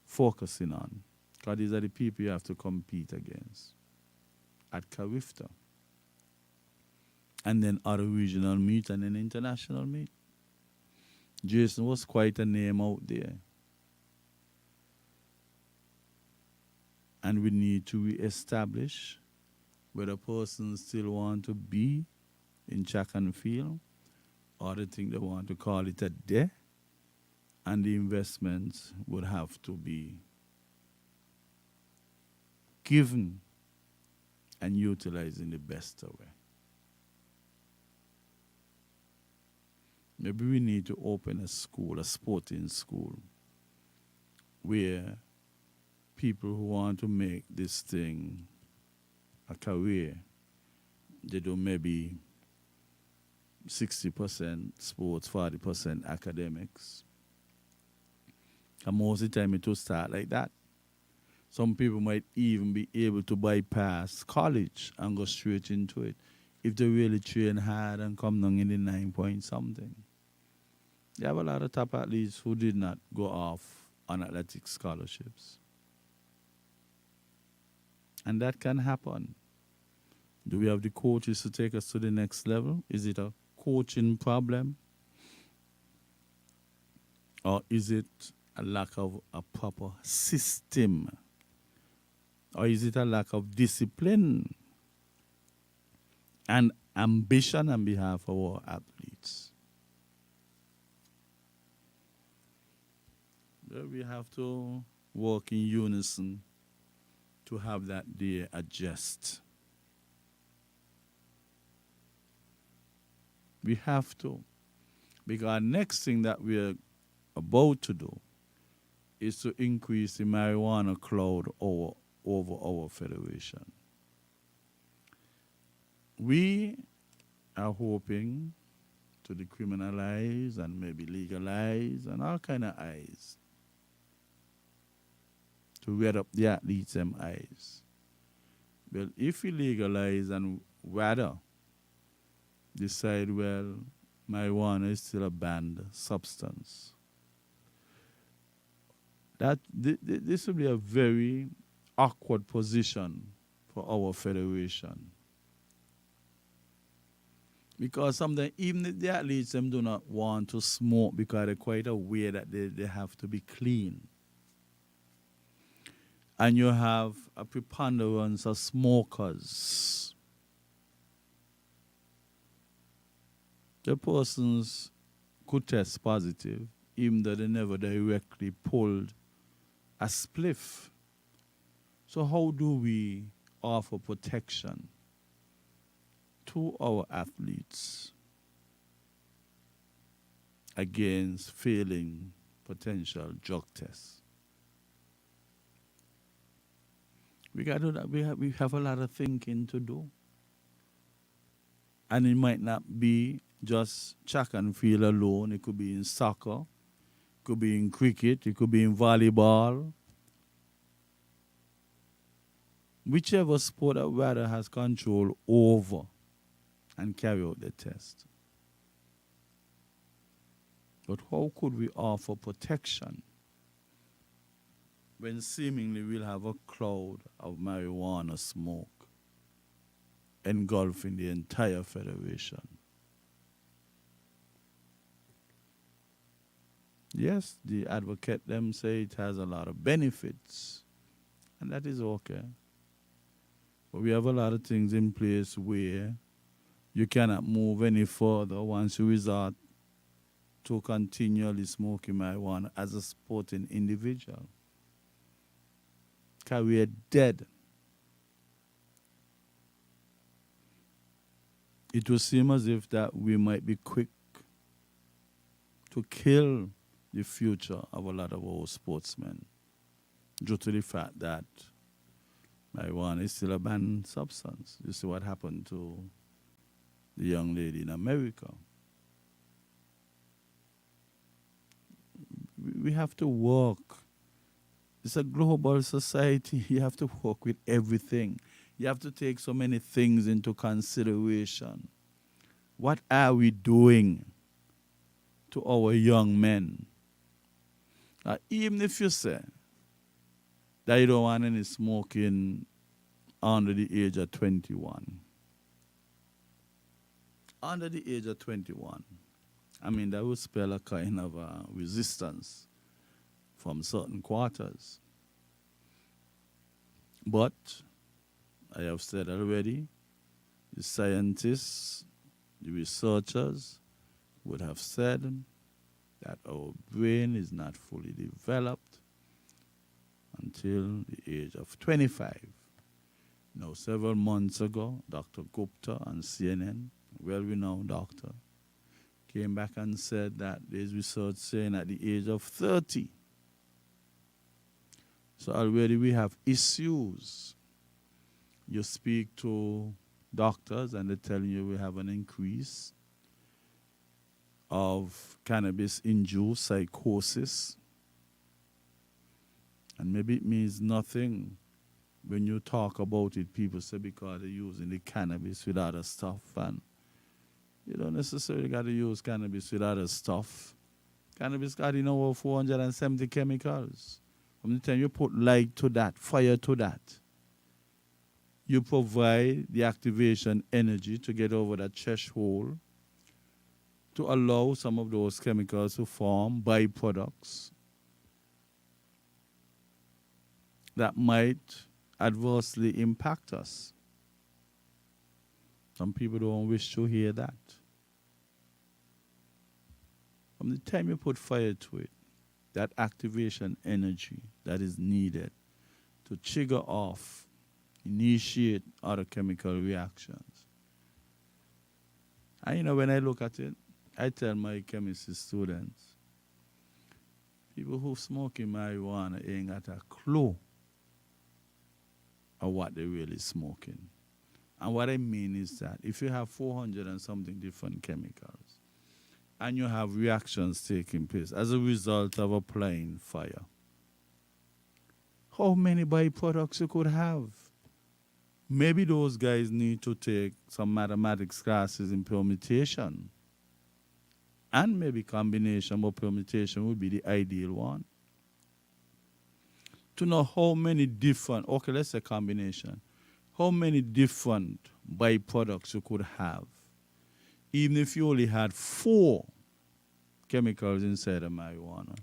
focusing on. Because these are the people you have to compete against at Carifta. And then other regional meet and then international meet. Jason was quite a name out there. And we need to reestablish whether persons still want to be in track and field or they think they want to call it a day, and the investments would have to be given and utilized in the best way. Maybe we need to open a school, a sporting school, where people who want to make this thing a career, they do maybe 60% sports, 40% academics. And most of the time it will start like that. Some people might even be able to bypass college and go straight into it if they really train hard and come down in the 9 point something. There have a lot of top athletes who did not go off on athletic scholarships. And that can happen. Do we have the coaches to take us to the next level? Is it a coaching problem? Or is it a lack of a proper system? Or is it a lack of discipline and ambition on behalf of our athletes? Well, we have to work in unison to have that day adjust. We have to. Because next thing that we're about to do is to increase the marijuana cloud over our federation. We are hoping to decriminalize and maybe legalize and all kind of eyes to red up the athletes' them eyes. Well, if we legalize and rather decide, well, marijuana is still a banned substance, that this will be a very awkward position for our federation. Because sometimes even if the athletes them do not want to smoke because they're quite aware that they have to be clean. And you have a preponderance of smokers. The persons could test positive even though they never directly pulled a spliff. So how do we offer protection to our athletes against failing potential drug tests? We got to do that. We have a lot of thinking to do. And it might not be just track and field alone. It could be in soccer, it could be in cricket, it could be in volleyball. Whichever sport that rather has control over and carry out the test. But how could we offer protection when seemingly we'll have a cloud of marijuana smoke engulfing the entire federation? Yes, the advocate them say it has a lot of benefits, and that is okay. But we have a lot of things in place where you cannot move any further once you resort to continually smoking marijuana as a sporting individual. Because we are dead. It will seem as if that we might be quick to kill the future of a lot of our sportsmen due to the fact that Marijuana is still a banned substance. You see what happened to the young lady in America. We have to work. It's a global society. You have to work with everything. You have to take so many things into consideration. What are we doing to our young men? Even if you say that you don't want any smoking under the age of 21. Under the age of 21, I mean, that would spell a kind of resistance from certain quarters. But, I have said already, the scientists, the researchers would have said that our brain is not fully developed until the age of 25. Now, several months ago, Dr. Gupta on CNN, well-renowned doctor, came back and said that there's research saying at the age of 30. So already we have issues. You speak to doctors and they're telling you we have an increase of cannabis-induced psychosis. And maybe it means nothing when you talk about it. People say because they're using the cannabis with other stuff. And you don't necessarily got to use cannabis with other stuff. Cannabis got over 470 chemicals. From the time you put light to that, fire to that, you provide the activation energy to get over that threshold to allow some of those chemicals to form byproducts that might adversely impact us. Some people don't wish to hear that. From the time you put fire to it, that activation energy that is needed to trigger off, initiate other chemical reactions. And when I look at it, I tell my chemistry students, people who smoking marijuana ain't got a clue of what they're really smoking. And what I mean is that if you have 400 and something different chemicals, and you have reactions taking place as a result of applying fire, how many byproducts you could have? Maybe those guys need to take some mathematics classes in permutation. And maybe combination, but permutation would be the ideal one. To know how many different, okay, let's say combination, how many different byproducts you could have, even if you only had 4 chemicals inside of marijuana.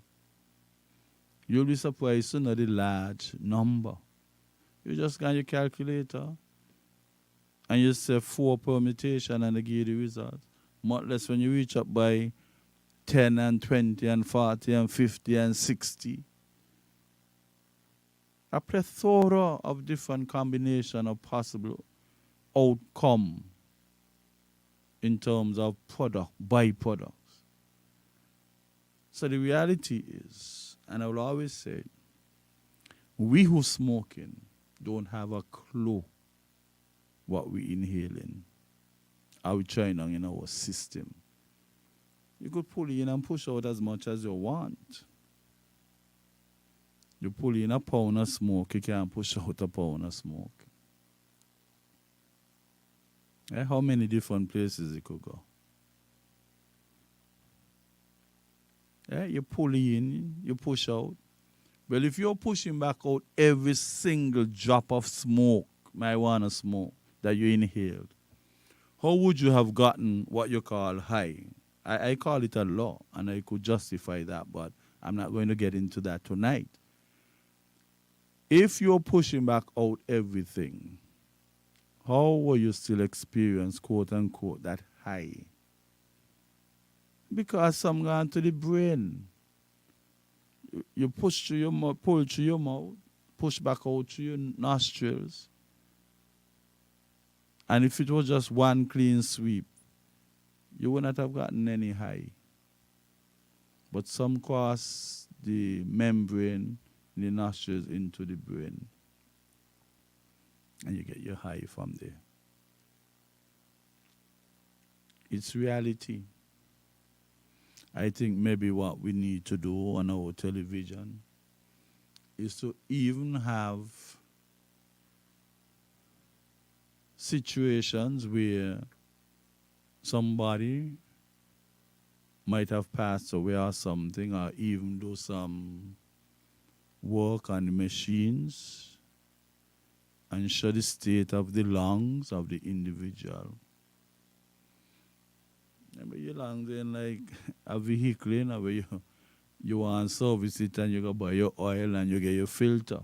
You'll be surprised to know the large number. You just got your calculator and you say 4 permutation and they give you the result. Much less when you reach up by 10 and 20 and 40 and 50 and 60. A plethora of different combination of possible outcome in terms of product, byproducts. So the reality is, and I will always say, we who smoking don't have a clue what we inhaling, how we trying on in our system. You could pull in and push out as much as you want. You pull in a pound of smoke, you can't push out a pound of smoke. How many different places it could go? You pull in, you push out. Well, if you're pushing back out every single drop of smoke, marijuana smoke, that you inhaled, how would you have gotten what you call high? I call it a law, and I could justify that, but I'm not going to get into that tonight. If you're pushing back out everything, how will you still experience, quote unquote, that high? Because some gone to the brain. You push through your mouth, pull through your mouth, push back out through your nostrils. And if it was just one clean sweep, you would not have gotten any high. But some cross the membrane in the nostrils into the brain. and you get your high from there. It's reality. I think maybe what we need to do on our television is to even have situations where somebody might have passed away or something, or even do some work on the machines and show the state of the lungs of the individual. Remember your lungs ain't like a vehicle, you know, where you want to service it and you go buy your oil and you get your filter.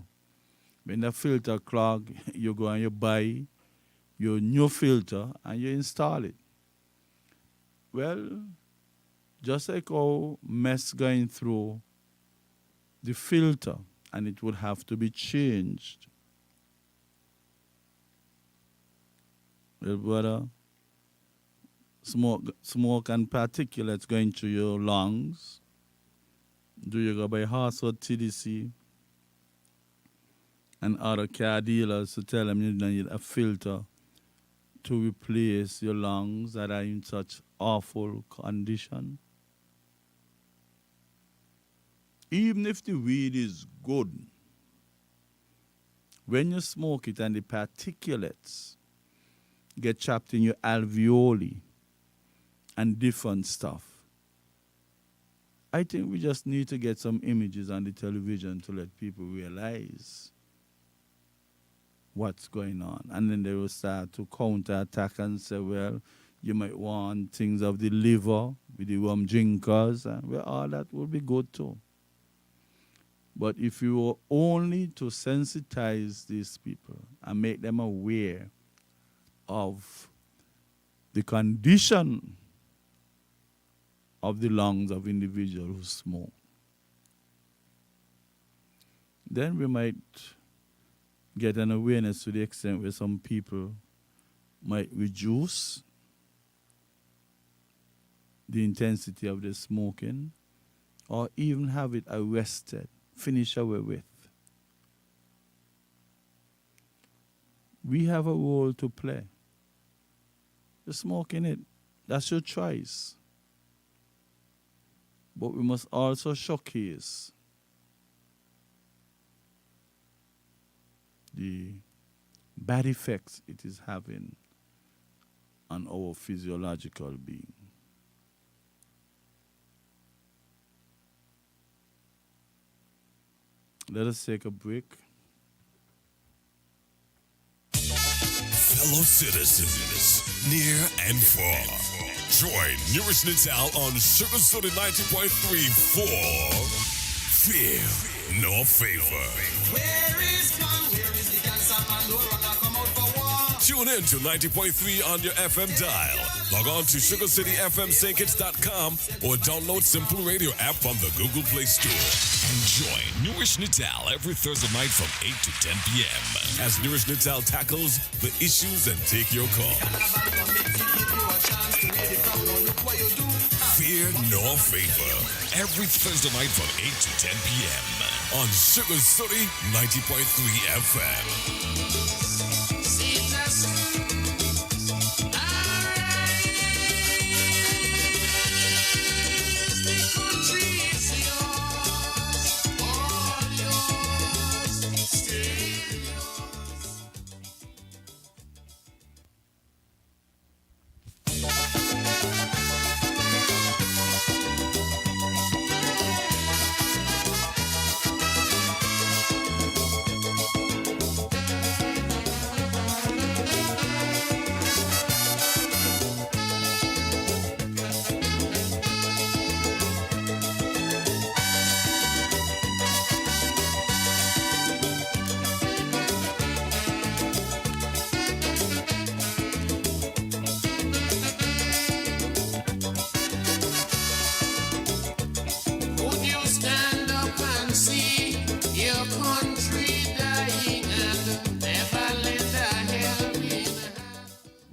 When the filter clog, you go and you buy your new filter and you install it. Well, just like how mess going through the filter and it would have to be changed. Well, brother, smoke and particulates going to your lungs. Do you go by Hartford TDC and other car dealers to tell them you need a filter to replace your lungs that are in such awful condition? Even if the weed is good, when you smoke it and the particulates get trapped in your alveoli and different stuff, I think we just need to get some images on the television to let people realize what's going on. And then they will start to counterattack and say, well, you might want things of the liver with the rum drinkers, and well, all that will be good too. But if you were only to sensitize these people and make them aware of the condition of the lungs of individuals who smoke, then we might get an awareness to the extent where some people might reduce the intensity of the smoking or even have it arrested, finish away with. We have a role to play. You're smoking it. That's your choice. But we must also showcase the bad effects it is having on our physiological being. Let us take a break. Fellow citizens, near and far, join Newrish Nital on Sugar City 90.3 for Fear Nor Favor. Where is one? Where is the cancer man? No runner come out for war. Tune in to 90.3 on your FM dial. Log on to SugarCityFMSankits.com or download Simple Radio app from the Google Play Store. And join Newrish Nital every Thursday night from 8 to 10 p.m. as Newrish Nital tackles the issues and take your call. Fear Nor Favor. Every Thursday night from 8 to 10 p.m. on Sugar City 90.3 FM.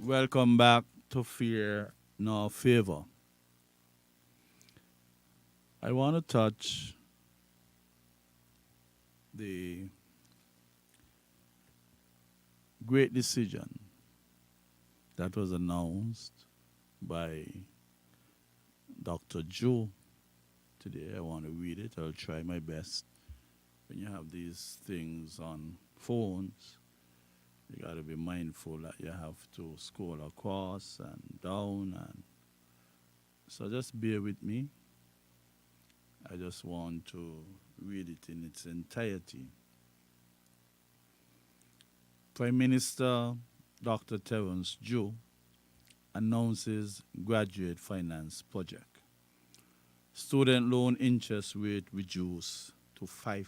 Welcome back to Fear Nor Favor. I want to touch the great decision that was announced by Dr. Joe today. I want to read it. I'll try my best. When you have these things on phones, you got to be mindful that you have to scroll across and down. And so just bear with me. I just want to read it in its entirety. Prime Minister Dr. Terence Joe announces graduate finance project. Student loan interest rate reduced to 5%.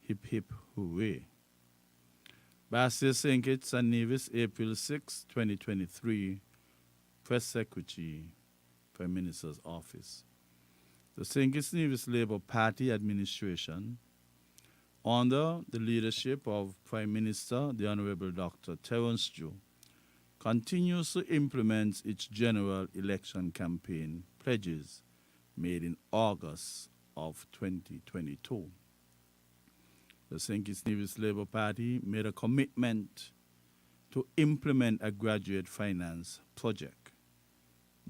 Hip hip hooray. Bassett St. Kitts and Nevis, April 6, 2023, Press Secretary, Prime Minister's Office. The St. Kitts and Nevis Labour Party administration, under the leadership of Prime Minister, the Honorable Dr. Terence Joe, continues to implement its general election campaign pledges made in August of 2022. The St. Kitts and Nevis Labour Party made a commitment to implement a graduate finance project,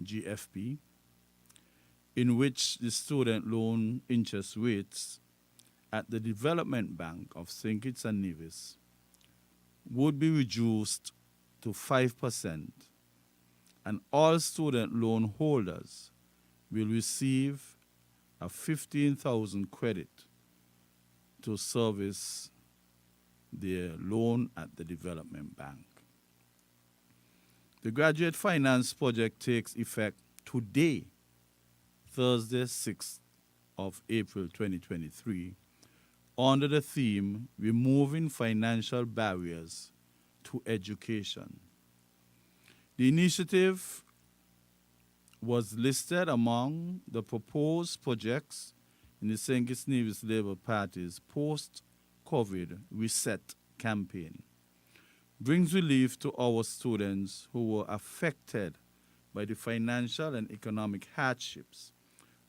GFP, in which the student loan interest rates at the Development Bank of St. Kitts and Nevis would be reduced to 5%, and all student loan holders will receive a 15,000 credit to service their loan at the Development Bank. The Graduate Finance Project takes effect today, Thursday, 6th of April 2023, under the theme, Removing Financial Barriers to Education. The initiative was listed among the proposed projects in the St. Kitts and Nevis Labour Party's post-COVID reset campaign. Brings relief to our students who were affected by the financial and economic hardships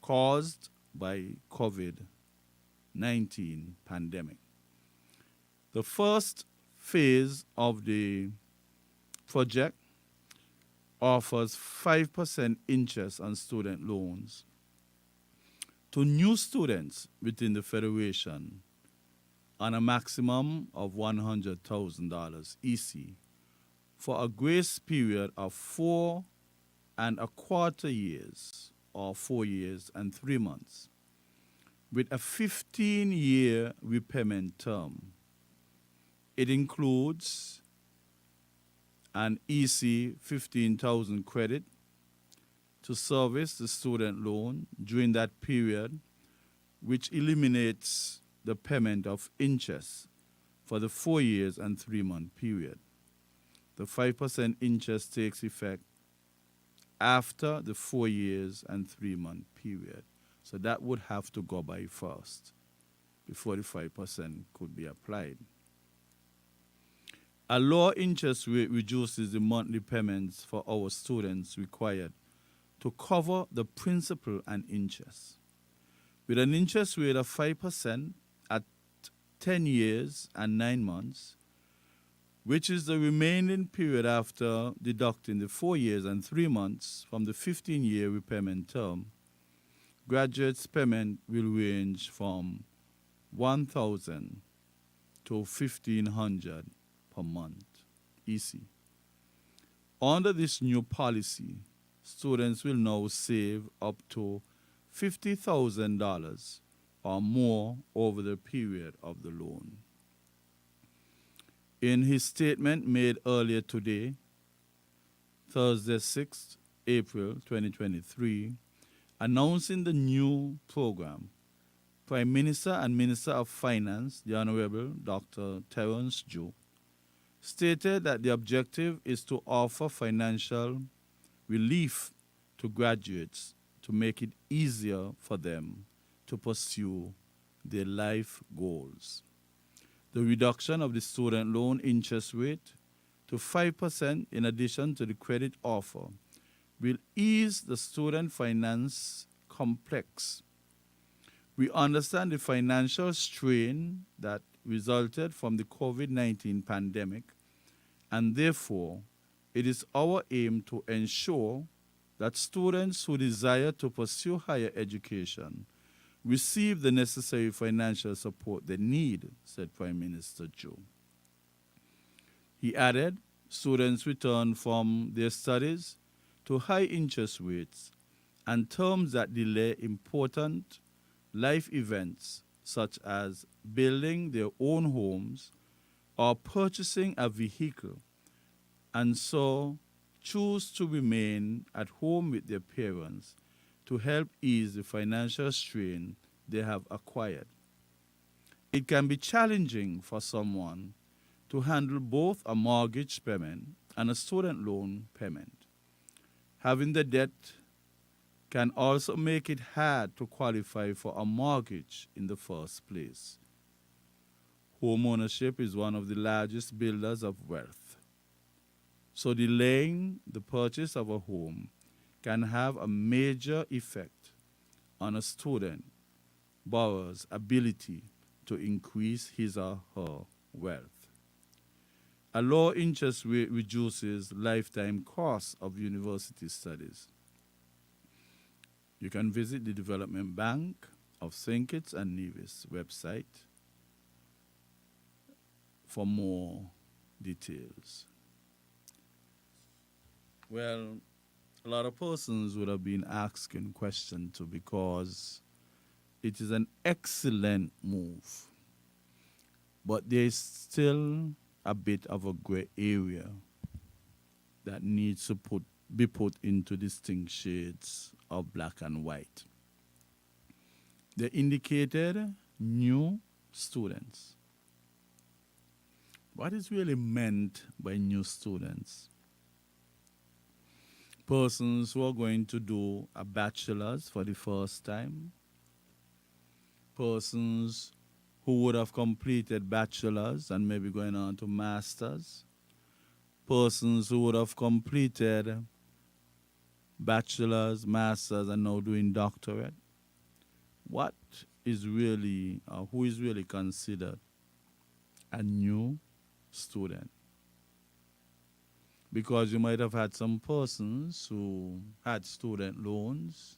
caused by COVID-19 pandemic. The first phase of the project offers 5% interest on student loans to new students within the Federation on a maximum of $100,000 EC for a grace period of 4.25 years, or 4 years and 3 months, with a 15-year repayment term. It includes an EC 15,000 credit to service the student loan during that period, which eliminates the payment of interest for the 4 years and 3 month period. The 5% interest takes effect after the 4 years and 3 month period. So that would have to go by first before the 5% could be applied. A lower interest rate reduces the monthly payments for our students required to cover the principal and interest. With an interest rate of 5% at 10 years and 9 months, which is the remaining period after deducting the 4 years and 3 months from the 15-year repayment term, graduates' payment will range from $1,000 to $1,500 per month, EC. Under this new policy, students will now save up to $50,000 or more over the period of the loan. In his statement made earlier today, Thursday, 6th April 2023, announcing the new program, Prime Minister and Minister of Finance, the Honorable Dr. Terence Joe, stated that the objective is to offer financial relief to graduates to make it easier for them to pursue their life goals. The reduction of the student loan interest rate to 5% in addition to the credit offer will ease the student finance complex. We understand the financial strain that resulted from the COVID-19 pandemic, and therefore it is our aim to ensure that students who desire to pursue higher education receive the necessary financial support they need, said Prime Minister Joe. He added, students return from their studies to high interest rates and terms that delay important life events such as building their own homes or purchasing a vehicle, and so choose to remain at home with their parents to help ease the financial strain they have acquired. It can be challenging for someone to handle both a mortgage payment and a student loan payment. Having the debt can also make it hard to qualify for a mortgage in the first place. Home ownership is one of the largest builders of wealth. So delaying the purchase of a home can have a major effect on a student borrower's ability to increase his or her wealth. A low interest rate reduces lifetime costs of university studies. You can visit the Development Bank of St. Kitts and Nevis website for more details. Well, a lot of persons would have been asking questions too, because it is an excellent move, but there is still a bit of a gray area that needs to be put into distinct shades of black and white. They indicated new students. What is really meant by new students? Persons who are going to do a bachelor's for the first time, persons who would have completed bachelor's and maybe going on to master's, persons who would have completed bachelor's, master's, and now doing doctorate. What is really, who is really considered a new student? Because you might have had some persons who had student loans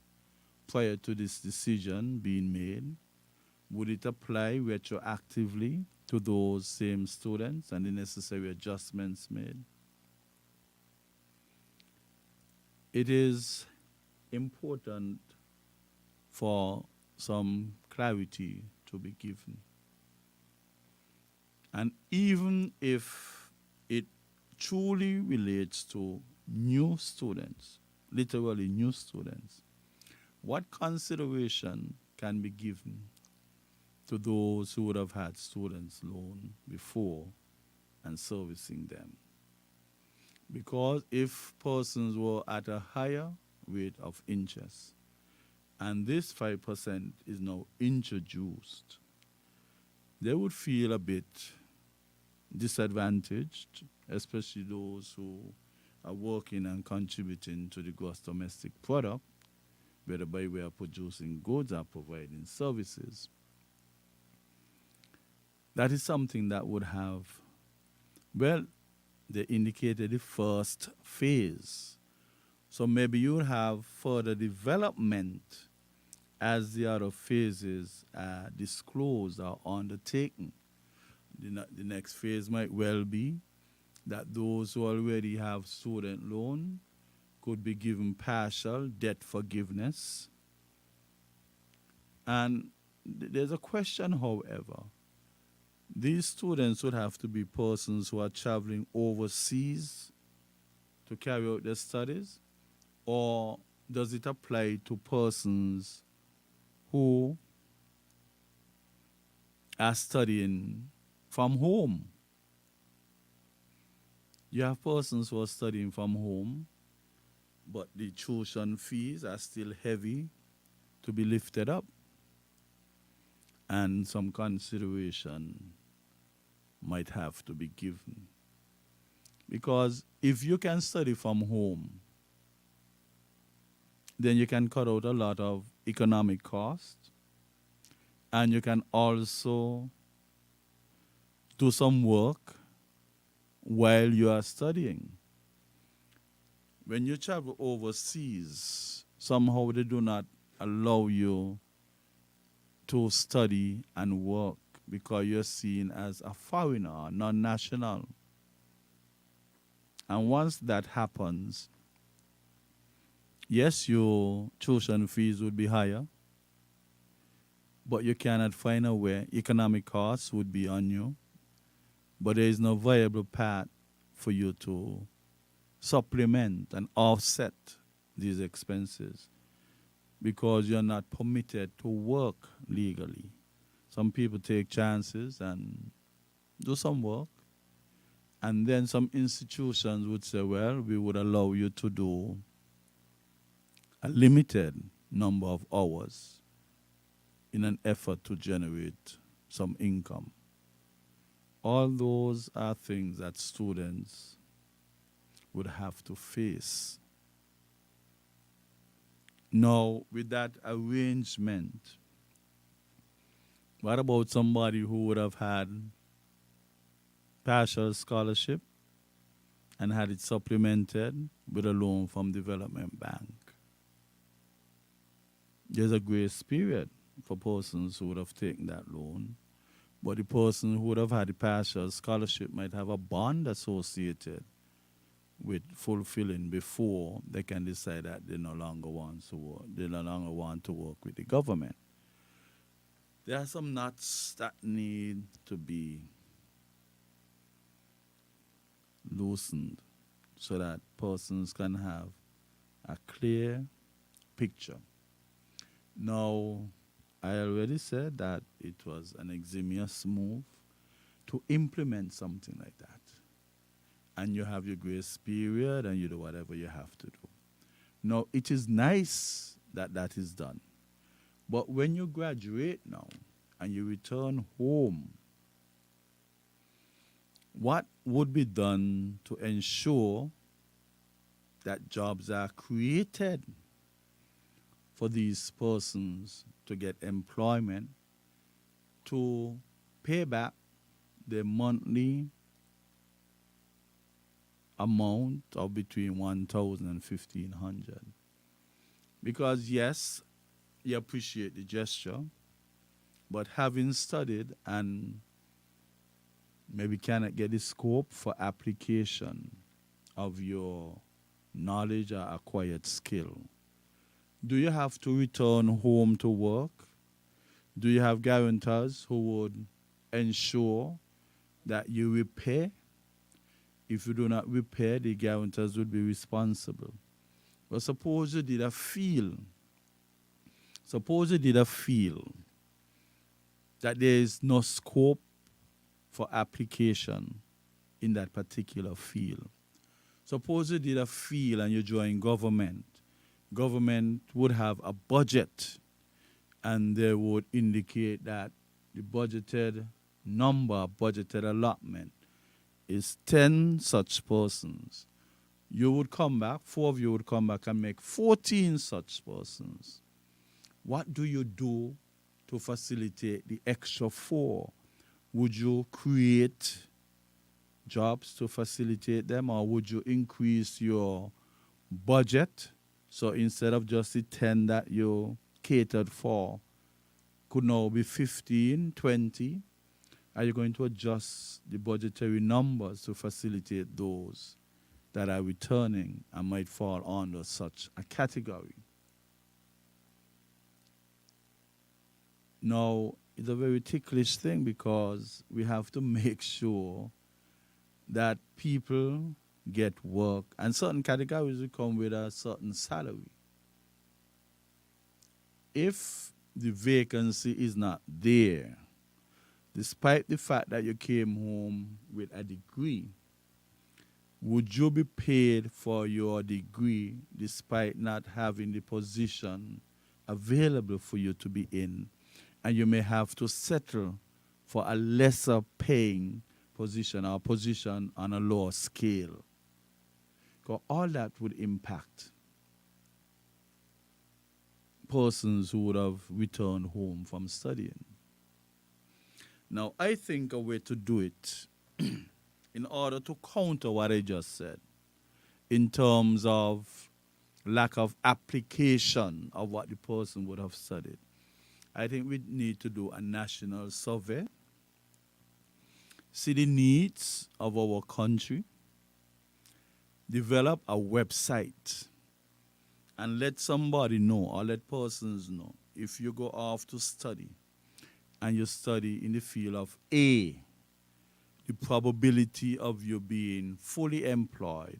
prior to this decision being made. Would it apply retroactively to those same students and the necessary adjustments made? It is important for some clarity to be given. And even if it truly relates to new students, literally new students, what consideration can be given to those who would have had students' loan before and servicing them? Because if persons were at a higher rate of interest, and this 5% is now introduced, they would feel a bit disadvantaged, especially those who are working and contributing to the gross domestic product, whether by way of producing goods or providing services. That is something that would have, well, they indicated the first phase. So maybe you will have further development as the other phases are disclosed or undertaken. The next phase might well be that those who already have student loan could be given partial debt forgiveness. And there's a question, however. These students would have to be persons who are traveling overseas to carry out their studies, or does it apply to persons who are studying from home? You have persons who are studying from home, but the tuition fees are still heavy to be lifted up, and some consideration might have to be given. Because if you can study from home, then you can cut out a lot of economic costs, and you can also do some work while you are studying. When you travel overseas, somehow they do not allow you to study and work because you're seen as a foreigner, non-national. And once that happens, yes, your tuition fees would be higher, but you cannot find a way. Economic costs would be on you, but there is no viable path for you to supplement and offset these expenses because you're not permitted to work legally. Some people take chances and do some work, and then some institutions would say, well, we would allow you to do a limited number of hours in an effort to generate some income. All those are things that students would have to face. Now, with that arrangement, what about somebody who would have had partial scholarship and had it supplemented with a loan from Development Bank? There's a grace period for persons who would have taken that loan, but the person who would have had the partial scholarship might have a bond associated with fulfilling before they can decide that they no longer want to work. They no longer want to work with the government. There are some knots that need to be loosened so that persons can have a clear picture. Now, I already said that it was an eximious move to implement something like that. And you have your grace period and you do whatever you have to do. Now, it is nice that that is done. But when you graduate now and you return home, what would be done to ensure that jobs are created for these persons to get employment to pay back the monthly amount of between 1,000 and 1,500? Because yes, you appreciate the gesture, but having studied and maybe cannot get the scope for application of your knowledge or acquired skill, do you have to return home to work? Do you have guarantors who would ensure that you repay? If you do not repay, the guarantors would be responsible. But suppose you did a feel that there is no scope for application in that particular field. Suppose you did a field and you join government. Government would have a budget and they would indicate that the budgeted number, budgeted allotment is 10 such persons. You would come back, 4 of you would come back and make 14 such persons. What do you do to facilitate the extra 4? Would you create jobs to facilitate them, or would you increase your budget? So instead of just the 10 that you catered for, could now be 15, 20. Are you going to adjust the budgetary numbers to facilitate those that are returning and might fall under such a category? Now, it's a very ticklish thing because we have to make sure that people get work, and certain categories will come with a certain salary. If the vacancy is not there, despite the fact that you came home with a degree, would you be paid for your degree despite not having the position available for you to be in? And you may have to settle for a lesser paying position or position on a lower scale. Because all that would impact persons who would have returned home from studying. Now, I think a way to do it in order to counter what I just said in terms of lack of application of what the person would have studied. I think we need to do a national survey, see the needs of our country, develop a website, and let somebody know or let persons know if you go off to study and you study in the field of A, the probability of you being fully employed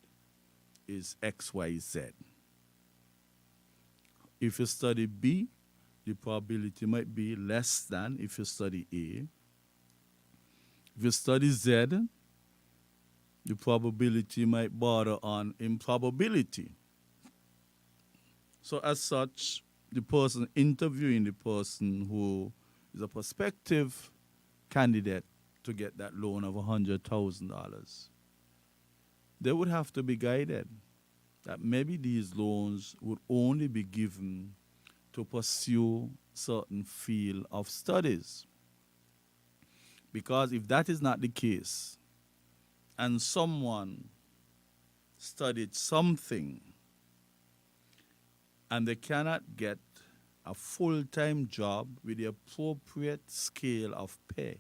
is XYZ. If you study B, the probability might be less than if you study A. If you study Z, the probability might border on improbability. So as such, the person interviewing the person who is a prospective candidate to get that loan of $100,000, they would have to be guided that maybe these loans would only be given to pursue certain field of studies. Because if that is not the case, and someone studied something and they cannot get a full-time job with the appropriate scale of pay,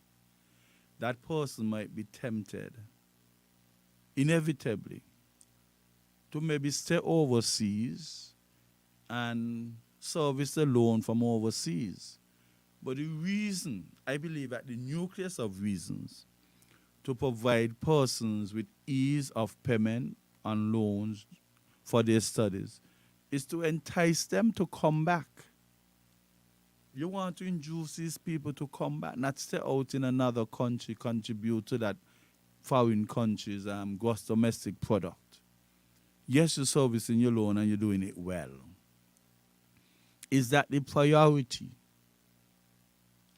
that person might be tempted, inevitably, to maybe stay overseas and service the loan from overseas. But the reason, I believe, at the nucleus of reasons to provide persons with ease of payment on loans for their studies is to entice them to come back. You want to induce these people to come back, not stay out in another country, contribute to that foreign country's gross domestic product. Yes, you're servicing your loan and you're doing it well. Is that the priority?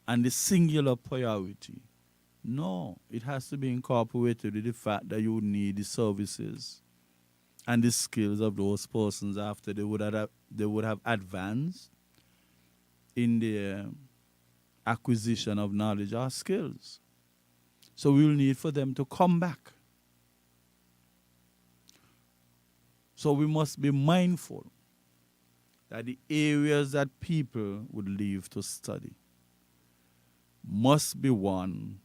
And the singular priority? No, it has to be incorporated with the fact that you need the services and the skills of those persons after they would have advanced in their acquisition of knowledge or skills. So we will need for them to come back. So we must be mindful that the areas that people would leave to study must be one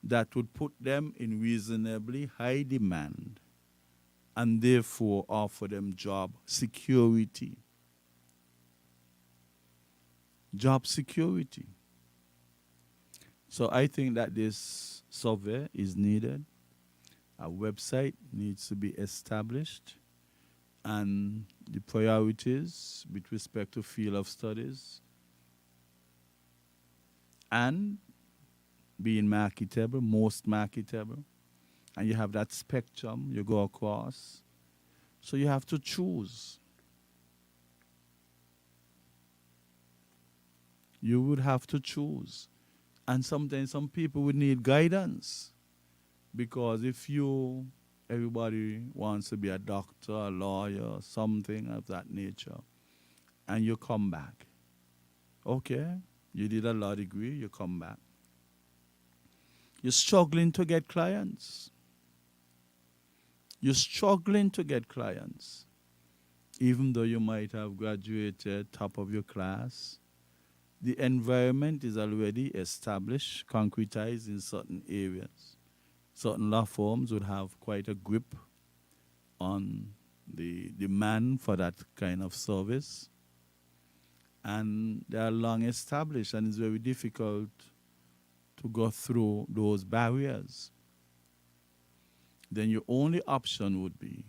that would put them in reasonably high demand and therefore offer them job security. Job security. So I think that this survey is needed. A website needs to be established, and the priorities with respect to field of studies and being marketable, most marketable, and you have that spectrum you go across. So you have to choose. You would have to choose. And sometimes some people would need guidance. Because if everybody wants to be a doctor, a lawyer, something of that nature, and you come back. Okay, you did a law degree, you come back. You're struggling to get clients. You're struggling to get clients. Even though you might have graduated top of your class, the environment is already established, concretized in certain areas. Certain law firms would have quite a grip on the demand for that kind of service. And they are long established, and it's very difficult to go through those barriers. Then your only option would be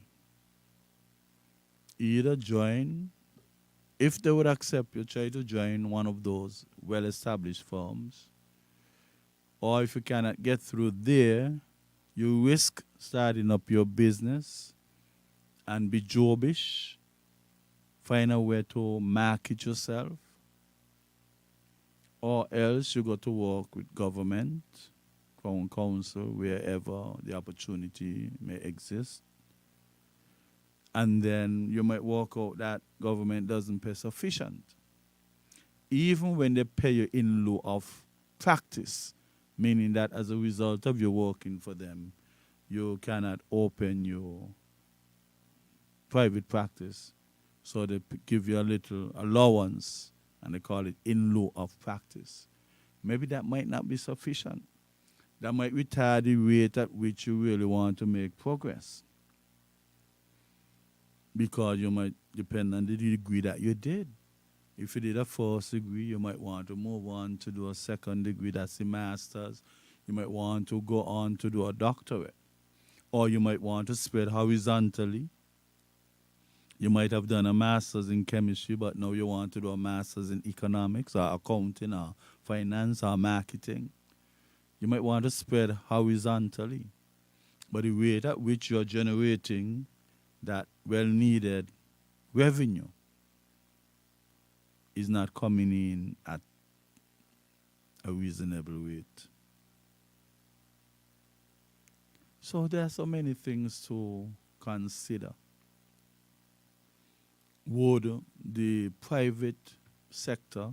either join, if they would accept you, try to join one of those well-established firms. Or if you cannot get through there, you risk starting up your business and be jobbish, find a way to market yourself, or else you go to work with government, crown council, wherever the opportunity may exist. And then you might work out that government doesn't pay sufficient. Even when they pay you in lieu of practice, meaning that as a result of you working for them, you cannot open your private practice. So they give you a little allowance, and they call it in lieu of practice. Maybe that might not be sufficient. That might retard the rate at which you really want to make progress, because you might depend on the degree that you did. If you did a first degree, you might want to move on to do a second degree, that's the master's. You might want to go on to do a doctorate. Or you might want to spread horizontally. You might have done a master's in chemistry, but now you want to do a master's in economics or accounting or finance or marketing. You might want to spread horizontally. But the rate at which you're generating that well-needed revenue is not coming in at a reasonable rate. So there are so many things to consider. Would the private sector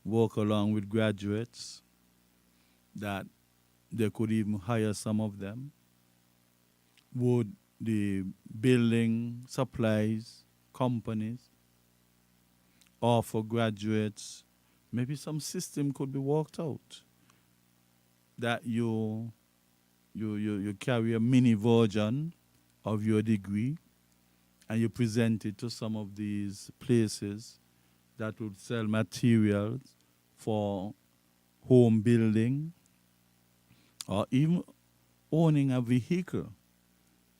work along with graduates, that they could even hire some of them? Would the building supplies companies offer graduates, maybe some system could be worked out that you carry a mini version of your degree and you present it to some of these places that would sell materials for home building or even owning a vehicle.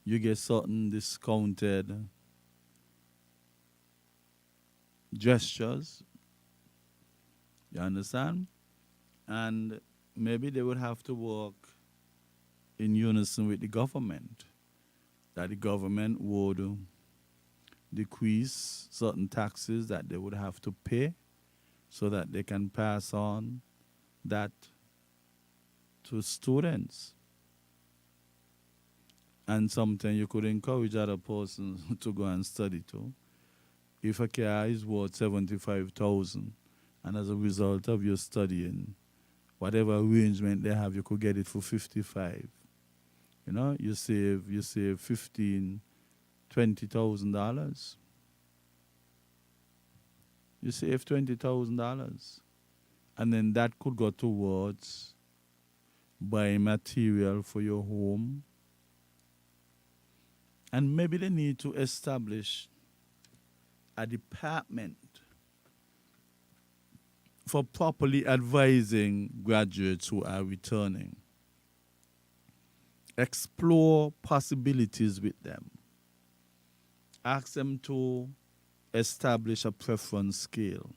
You get certain discounted gestures. You understand? And maybe they would have to work in unison with the government, that the government would decrease certain taxes that they would have to pay so that they can pass on that to students. And sometimes you could encourage other persons to go and study too. If a car is worth 75,000, and as a result of your studying, whatever arrangement they have, you could get it for 55. You know, you save $20,000. You save $20,000, and then that could go towards buying material for your home. And maybe they need to establish a department for properly advising graduates who are returning. Explore possibilities with them. Ask them to establish a preference scale.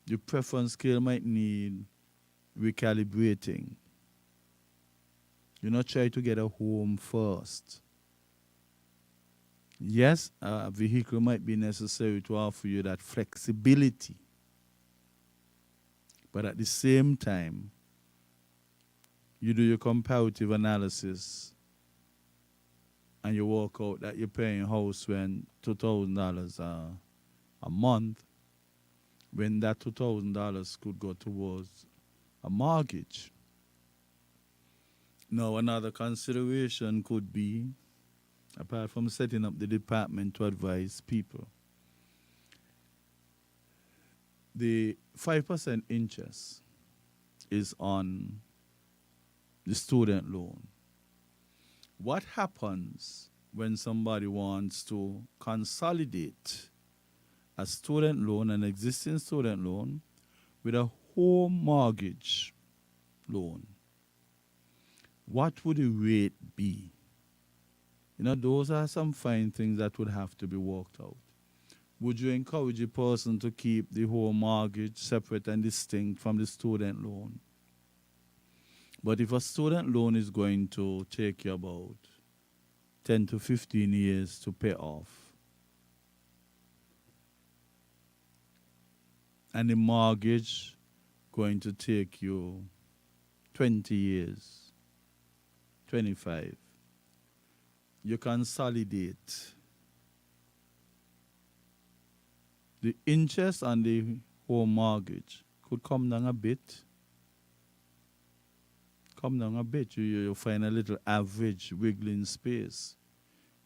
The preference scale might need recalibrating. You not try to get a home first. Yes, a vehicle might be necessary to offer you that flexibility. But at the same time, you do your comparative analysis and you work out that you're paying house rent $2,000 a month, when that $2,000 could go towards a mortgage. Now, another consideration could be, apart from setting up the department to advise people, the 5% interest is on the student loan. What happens when somebody wants to consolidate a student loan, an existing student loan, with a home mortgage loan? What would the rate be? You know, those are some fine things that would have to be worked out. Would you encourage a person to keep the home mortgage separate and distinct from the student loan? But if a student loan is going to take you about 10 to 15 years to pay off, and the mortgage going to take you 20 years, 25, you consolidate. The interest on the home mortgage could come down a bit, come down a bit. You find a little average wiggling space.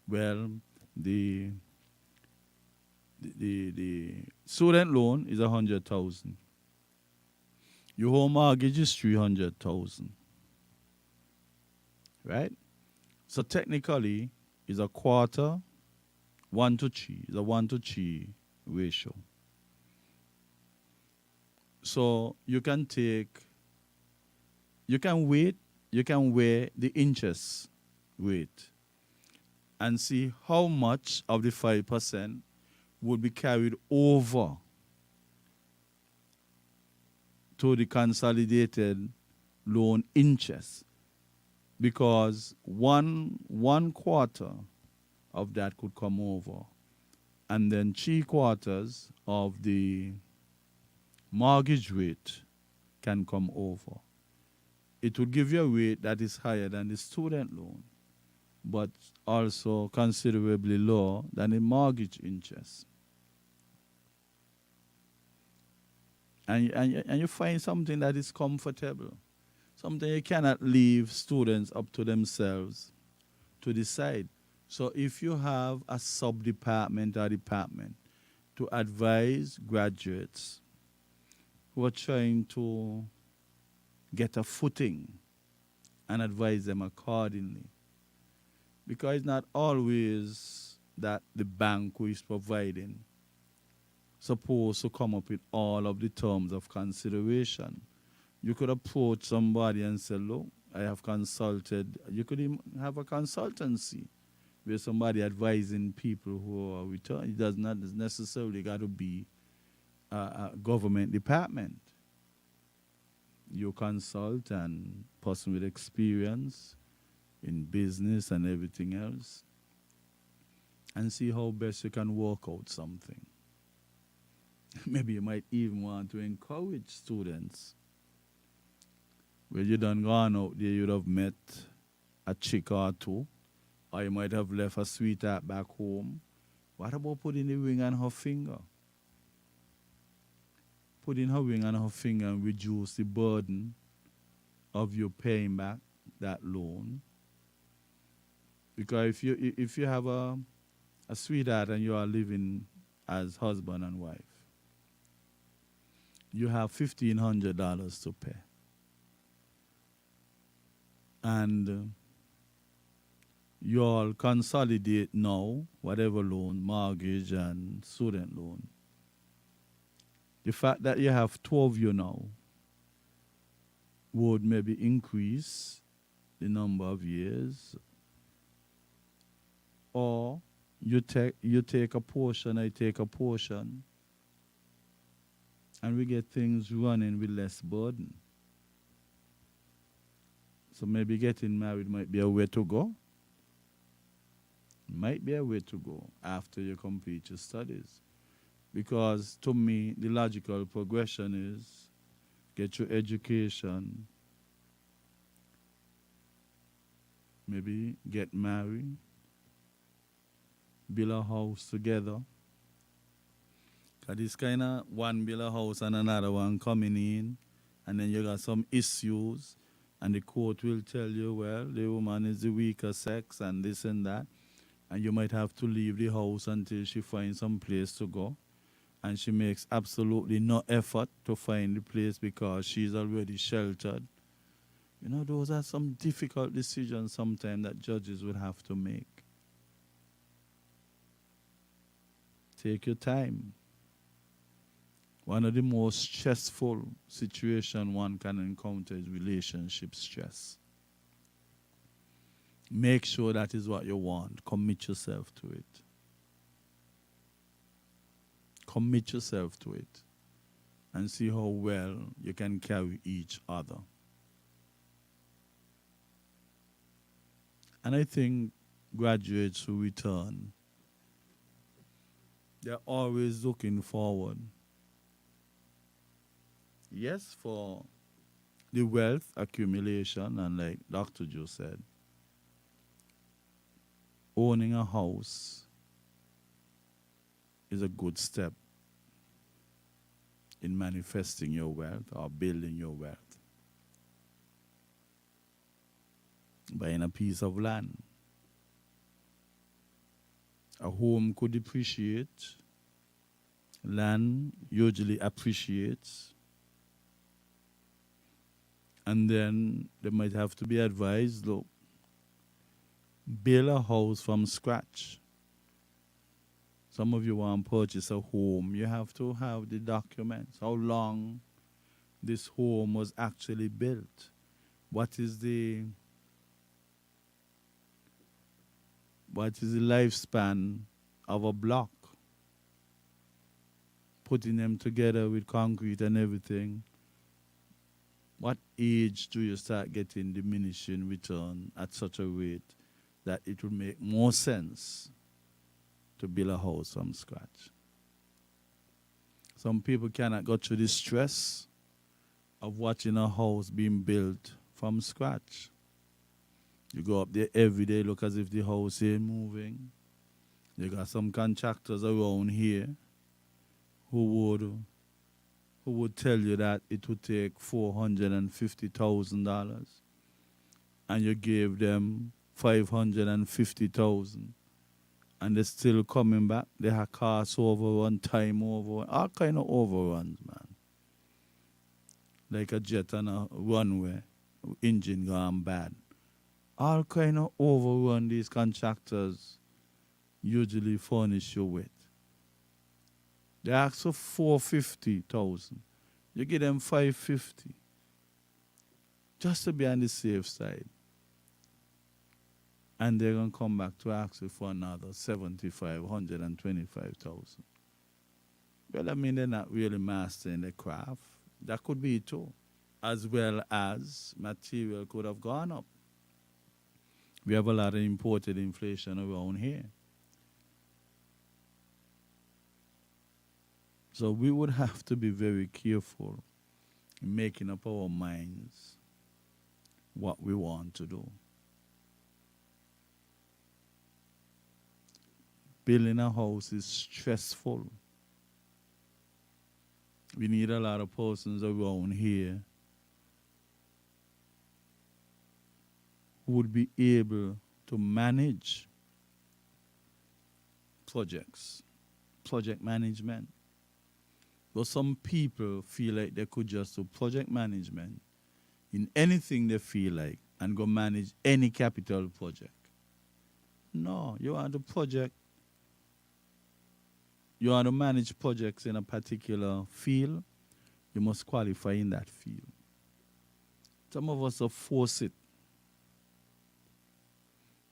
Well, the the student loan is 100,000. Your home mortgage is 300,000, right? So technically, it's a quarter, 1 to 3. It's a 1 to 3 ratio. So you can weigh the interest rate and see how much of the 5% would be carried over to the consolidated loan interest, because one quarter of that could come over, and then 3/4 of the mortgage rate can come over. It would give you a rate that is higher than the student loan, but also considerably lower than the mortgage interest. And you find something that is comfortable, something you cannot leave students up to themselves to decide. So if you have a sub-department or department to advise graduates who are trying to get a footing and advise them accordingly, because it's not always that the bank who is providing supposed to come up with all of the terms of consideration. You could approach somebody and say, look, I have consulted. You could even have a consultancy where somebody advising people who are returning. It does not necessarily got to be a government department. You consult and person with experience in business and everything else, and see how best you can work out something. Maybe you might even want to encourage students. When you done gone out there, you'd have met a chick or two, or you might have left a sweetheart back home. What about putting the ring on her finger? Putting her ring on her finger and reduce the burden of you paying back that loan. Because if you have a sweetheart and you are living as husband and wife, you have $1,500 to pay. And you all consolidate now, whatever loan, mortgage and student loan. The fact that you have 2 of you now would maybe increase the number of years, or you take a portion, I take a portion, and we get things running with less burden. So maybe getting married might be a way to go. Might be a way to go after you complete your studies. Because to me, the logical progression is get your education, maybe get married, build a house together. Because this kind of one build a house and another one coming in, and then you got some issues, and the court will tell you, well, the woman is the weaker sex and this and that, and you might have to leave the house until she finds some place to go, and she makes absolutely no effort to find the place because she's already sheltered. You know, those are some difficult decisions sometimes that judges would have to make. Take your time. One of the most stressful situations one can encounter is relationship stress. Make sure that is what you want. Commit yourself to it. Commit yourself to it. And see how well you can carry each other. And I think graduates who return, they're always looking forward. Yes, for the wealth accumulation, and like Dr. Joe said, owning a house is a good step in manifesting your wealth or building your wealth. buying a piece of land. A home could depreciate. Land usually appreciates. And then they might have to be advised, look, build a house from scratch. Some of you want to purchase a home. You have to have the documents. How long this home was actually built. What is the lifespan of a block? Putting them together with concrete and everything. What age do you start getting diminishing return at such a rate that it will make more sense to build a house from scratch? Some people cannot go through the stress of watching a house being built from scratch. You go up there every day, look as if the house ain't moving. You got some contractors around here who would tell you that it would take $450,000 and you gave them $550,000 and they're still coming back. They have cost overrun, time overrun, all kind of overruns, man. Like a jet on a runway, engine gone bad. All kind of overrun these contractors usually furnish you with. They ask for $450,000. You give them $550,000 just to be on the safe side. And they're going to come back to ask you for another $7,525,000. Well, I mean, they're not really mastering the craft. That could be it too. As well as material could have gone up. We have a lot of imported inflation around here. So we would have to be very careful in making up our minds what we want to do. Building a house is stressful. We need a lot of persons around here who would be able to manage projects, project management. But some people feel like they could just do project management in anything they feel like and go manage any capital project. No, you want to manage projects in a particular field, you must qualify in that field. Some of us are forced it.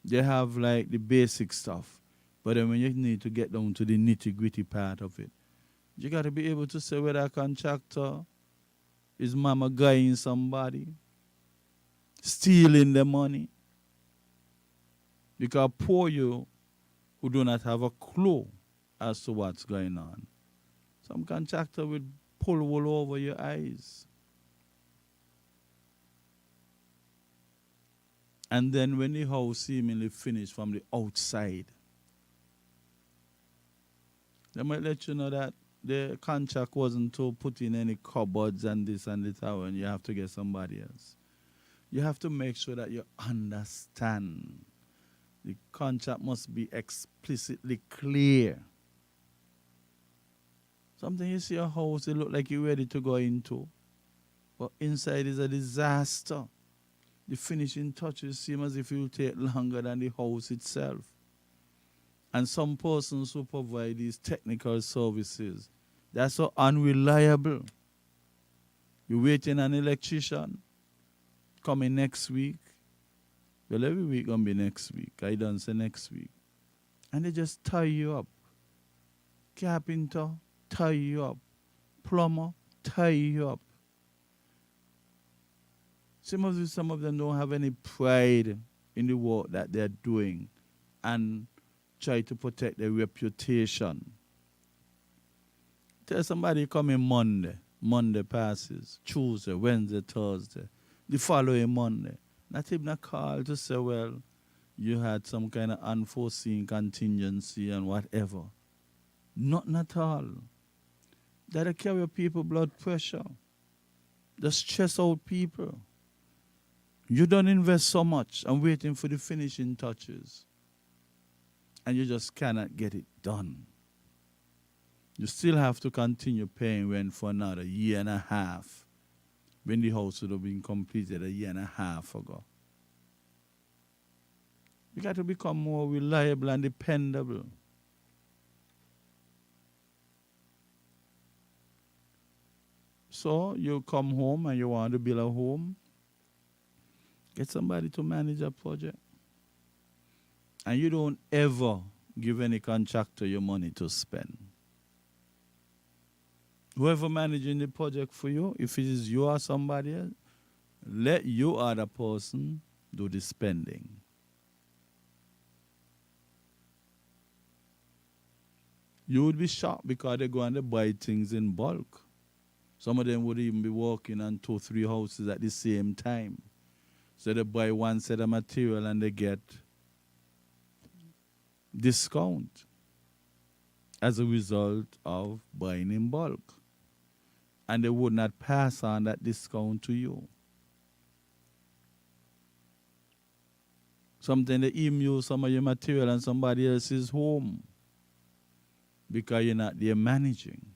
They have like the basic stuff, but then when you need to get down to the nitty-gritty part of it, you got to be able to say whether a contractor is mama guying somebody, stealing the money. Because poor you who do not have a clue as to what's going on. Some contractor will pull wool over your eyes. And then when the house seemingly finished from the outside, they might let you know that the contract wasn't to put in any cupboards and this and that, and you have to get somebody else. You have to make sure that you understand. The contract must be explicitly clear. Something you see a house, it look like you're ready to go into, but inside is a disaster. The finishing touches seem as if it will take longer than the house itself. And some persons who provide these technical services, they're so unreliable. You're waiting on an electrician coming next week. Well, every week gonna be next week. I don't say next week. And they just tie you up. Carpenter, tie you up. Plumber, tie you up. Some of them don't have any pride in the work that they're doing and try to protect their reputation. Tell somebody coming Monday passes, Tuesday, Wednesday, Thursday, the following Monday. Not even a call to say, well, you had some kind of unforeseen contingency and whatever. Nothing at all. That'll carry people blood pressure. They stress out people. You don't invest so much and waiting for the finishing touches. And you just cannot get it done. You still have to continue paying rent for another year and a half when the house would have been completed a year and a half ago. You got to become more reliable and dependable. So you come home and you want to build a home, get somebody to manage a project. And you don't ever give any contractor your money to spend. Whoever managing the project for you, if it is you or somebody else, let you or the person do the spending. You would be shocked because they go and they buy things in bulk. Some of them would even be working on 2 or 3 houses at the same time. So they buy one set of material and they get discount as a result of buying in bulk. And they would not pass on that discount to you. Sometimes they even use some of your material in somebody else's home because you're not there managing.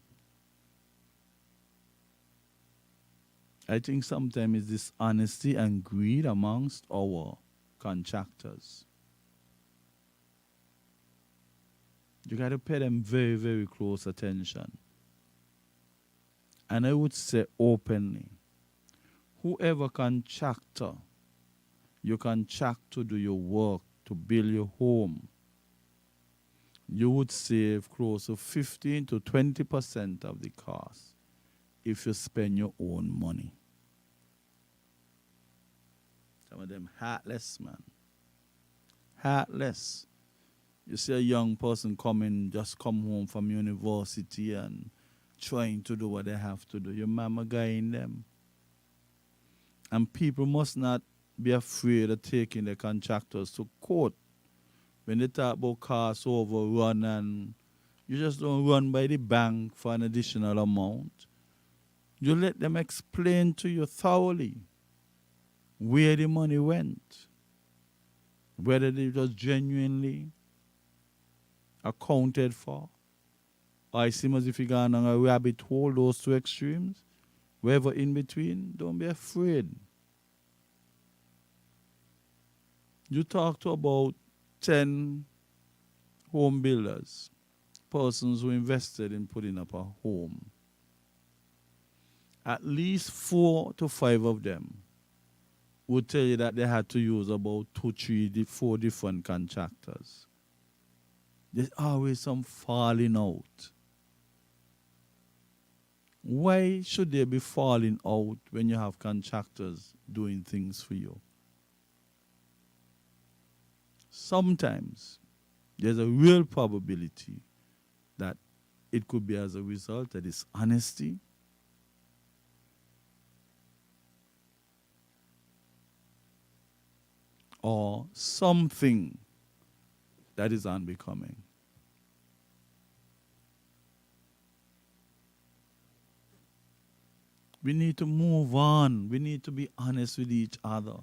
I think sometimes it's dishonesty and greed amongst our contractors. You got to pay them very, very close attention. And I would say openly, whoever contractor, you contract to do your work, to build your home, you would save close to 15 to 20% of the cost if you spend your own money. Some of them heartless, man. Heartless. You see a young person just come home from university and trying to do what they have to do. Your mama guiding them. And people must not be afraid of taking the contractors to court. When they talk about costs overrun and you just don't run by the bank for an additional amount. You let them explain to you thoroughly where the money went. Whether it was genuinely accounted for. Or it seems as if you're going on a rabbit hole, those 2 extremes. Wherever in between, don't be afraid. You talk to about 10 home builders, persons who invested in putting up a home. At least 4 to 5 of them would tell you that they had to use about 2, 3, 4 different contractors. There's always some falling out. Why should there be falling out when you have contractors doing things for you? Sometimes there's a real probability that it could be as a result of dishonesty, or something that is unbecoming. We need to move on. We need to be honest with each other.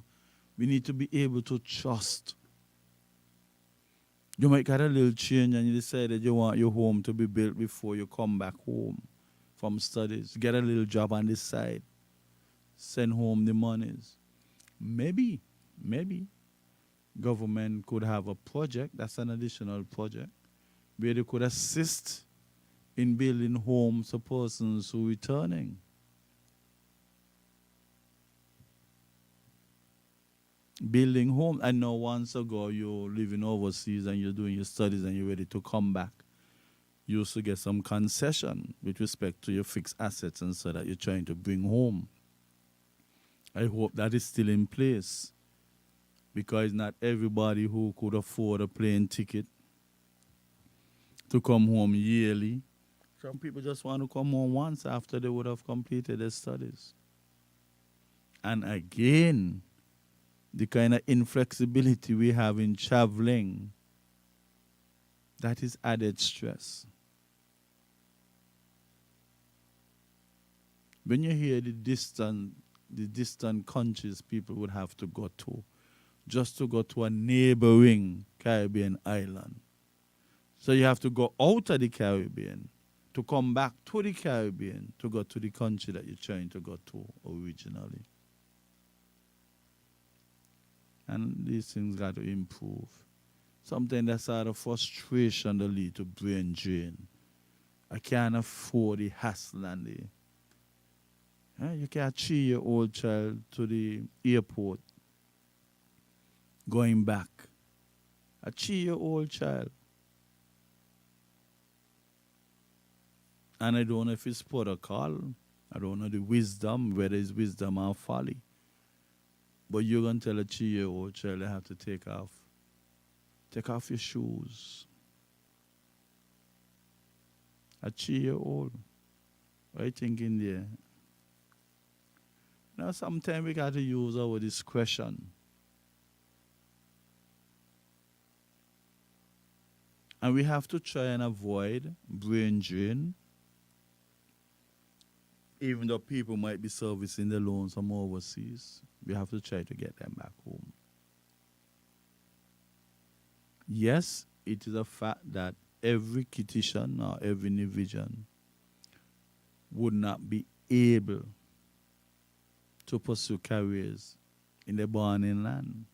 We need to be able to trust. You might get a little change and you decide that you want your home to be built before you come back home from studies. Get a little job on the side. Send home the monies. Maybe government could have a project, that's an additional project, where they could assist in building homes for persons who are returning. Building homes. I know once ago you're living overseas and you're doing your studies and you're ready to come back. You used to get some concession with respect to your fixed assets and so that you're trying to bring home. I hope that is still in place, because not everybody who could afford a plane ticket to come home yearly. Some people just want to come home once after they would have completed their studies. And again, the kind of inflexibility we have in traveling, that is added stress. When you hear the the distant countries people would have to go to just to go to a neighboring Caribbean island. So you have to go out of the Caribbean to come back to the Caribbean to go to the country that you're trying to go to originally. And these things got to improve. Sometimes that's out of frustration that lead to brain drain. I can't afford the hassle and the... You can't 3-year-old child to the airport going back. A 3-year-old child. And I don't know if it's protocol. I don't know the wisdom, whether it's wisdom or folly. But you're going to tell a 3-year-old child they have to take off your shoes. A 3-year-old. What are you thinking there? Now, sometimes we got to use our discretion. And we have to try and avoid brain drain, even though people might be servicing the loans from overseas. We have to try to get them back home. Yes, it is a fact that every Kittian or every Nivision would not be able to pursue careers in the born-in land.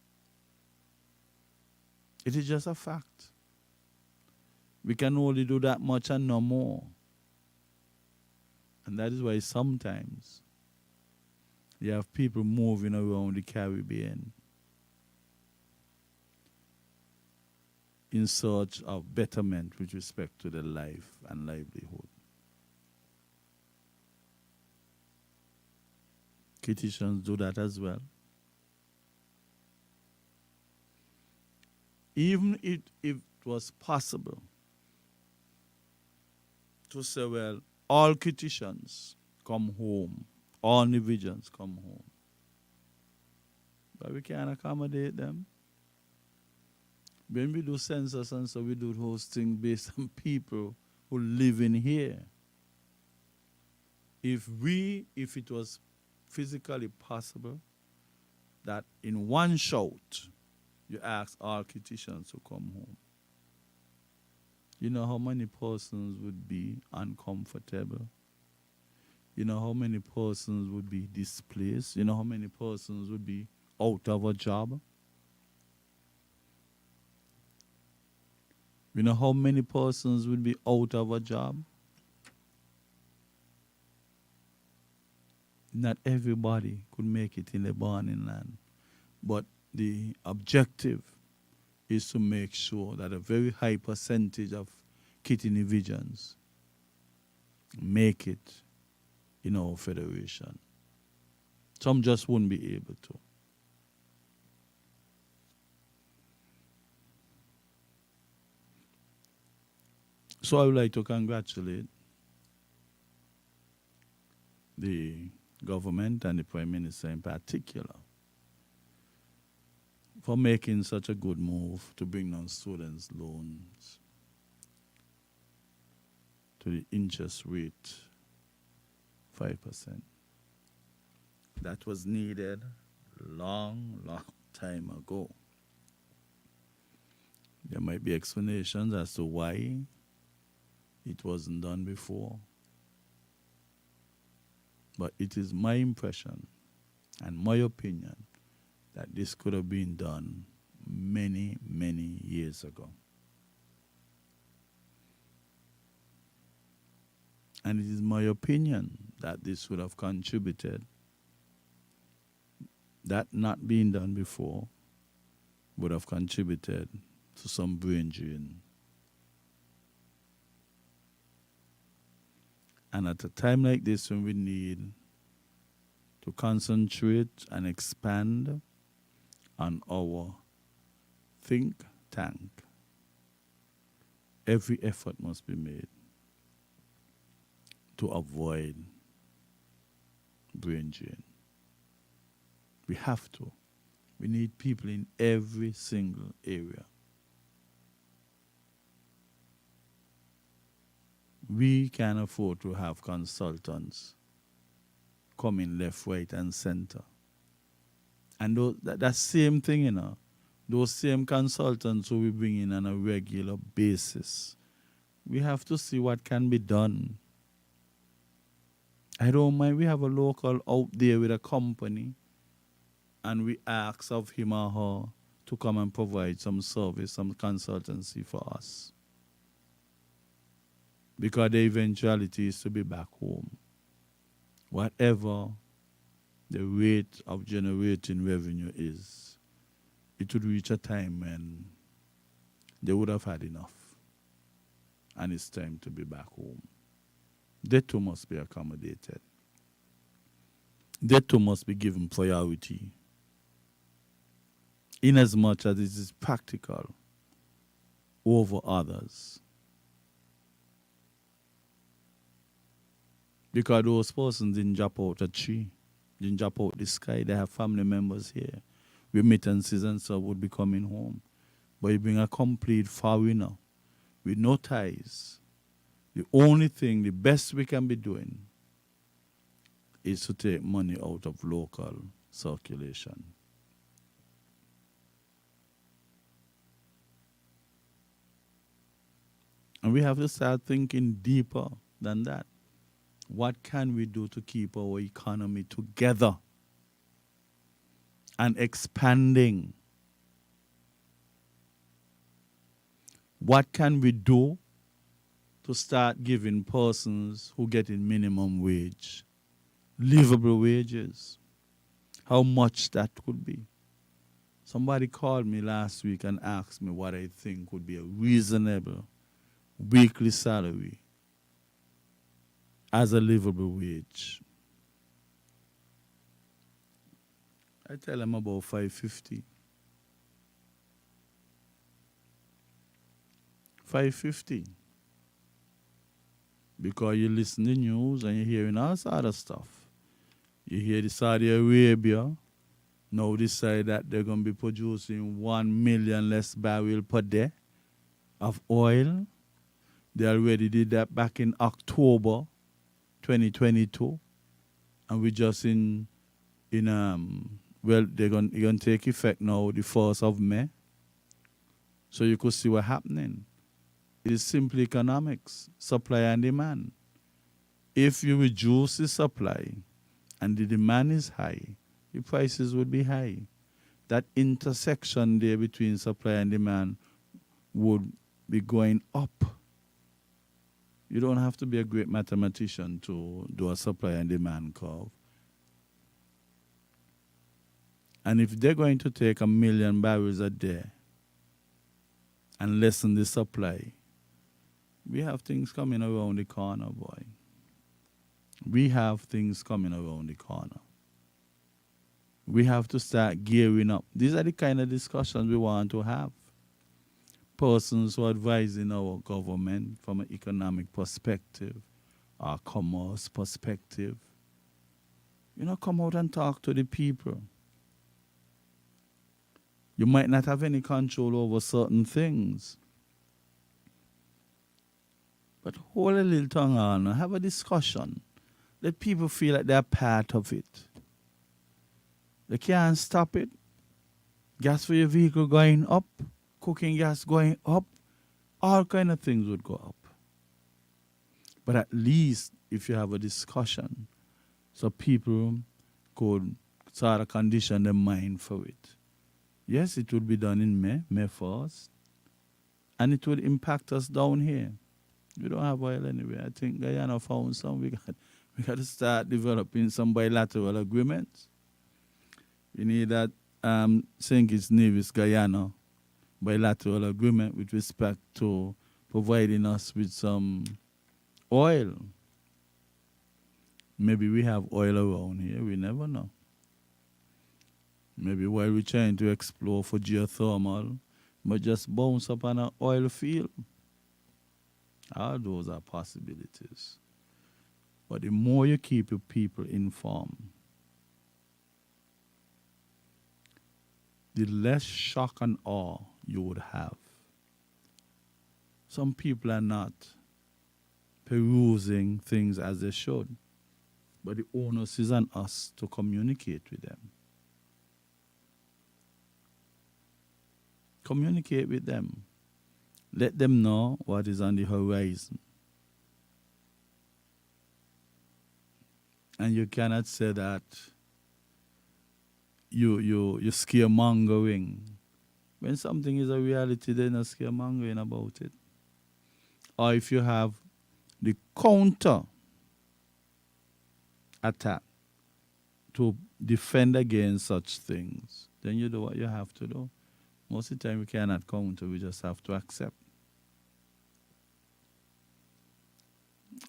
It is just a fact. We can only do that much and no more. And that is why sometimes you have people moving around the Caribbean in search of betterment with respect to their life and livelihood. Kittitians do that as well. Even if it was possible to say, well, all Kittitians come home, all Nivisions come home. But we can't accommodate them. When we do census and so we do those things based on people who live in here. If it was physically possible that in one shout you ask all Kittitians to come home, you know how many persons would be uncomfortable? You know how many persons would be displaced? You know how many persons would be out of a job? You know how many persons would be out of a job? Not everybody could make it in the born-in land. But the objective is to make sure that a very high percentage of Kitty Nivisions make it in our federation. Some just won't be able to. So I would like to congratulate the government and the Prime Minister in particular for making such a good move to bring down students' loans to the interest rate 5%. That was needed long time ago. There might be explanations as to why it wasn't done before. But it is my impression and my opinion that this could have been done many, many years ago. And it is my opinion that this would have contributed, that not being done before would have contributed to some brain drain. And at a time like this when we need to concentrate and expand on our think tank, every effort must be made to avoid brain drain. We have to. We need people in every single area. We can afford to have consultants coming left, right, and center. And that same thing, those same consultants who we bring in on a regular basis, we have to see what can be done. I don't mind. We have a local out there with a company, and we ask of him or her to come and provide some service, some consultancy for us. Because the eventuality is to be back home. Whatever the rate of generating revenue is, it would reach a time when they would have had enough. And it's time to be back home. They too must be accommodated. They too must be given priority, in as much as it is practical, over others. Because those persons didn't drop out a tree, didn't drop out the sky. They have family members here. Remittances and so would be coming home. But you bring a complete foreigner with no ties. The only thing, the best we can be doing is to take money out of local circulation. And we have to start thinking deeper than that. What can we do to keep our economy together and expanding? What can we do to start giving persons who get in minimum wage livable wages? How much that could be? Somebody called me last week and asked me what I think would be a reasonable weekly salary as a livable wage. I tell them about $5.50. $5.50. Because you listen to the news and you're hearing all this other stuff. You hear the Saudi Arabia now decide that they're going to be producing 1 million less barrel per day of oil. They already did that back in October 2022. And we just they're going to take effect now the 1st of May. So you could see what's happening. It is simply economics, supply and demand. If you reduce the supply and the demand is high, the prices would be high. That intersection there between supply and demand would be going up. You don't have to be a great mathematician to do a supply and demand curve. And if they're going to take 1 million barrels a day and lessen the supply, we have things coming around the corner, boy. We have things coming around the corner. We have to start gearing up. These are the kind of discussions we want to have. Persons who are advising our government from an economic perspective or commerce perspective. Come out and talk to the people. You might not have any control over certain things. But hold a little tongue on, have a discussion. Let people feel like they're part of it. They can't stop it. Gas for your vehicle going up, cooking gas going up, all kind of things would go up. But at least if you have a discussion, so people could sort of condition their mind for it. Yes, it would be done in May 1st, and it would impact us down here. We don't have oil anyway. I think Guyana found some. We got to start developing some bilateral agreements. We need that St. Kitts Nevis Guyana bilateral agreement with respect to providing us with some oil. Maybe we have oil around here. We never know. Maybe while we're trying to explore for geothermal, but just bounce up on an oil field. All those are possibilities. But the more you keep your people informed, the less shock and awe you would have. Some people are not perusing things as they should. But the onus is on us to communicate with them. Communicate with them. Let them know what is on the horizon. And you cannot say that you're scaremongering. When something is a reality, they're not scaremongering about it. Or if you have the counter attack to defend against such things, then you do what you have to do. Most of the time we cannot counter, we just have to accept.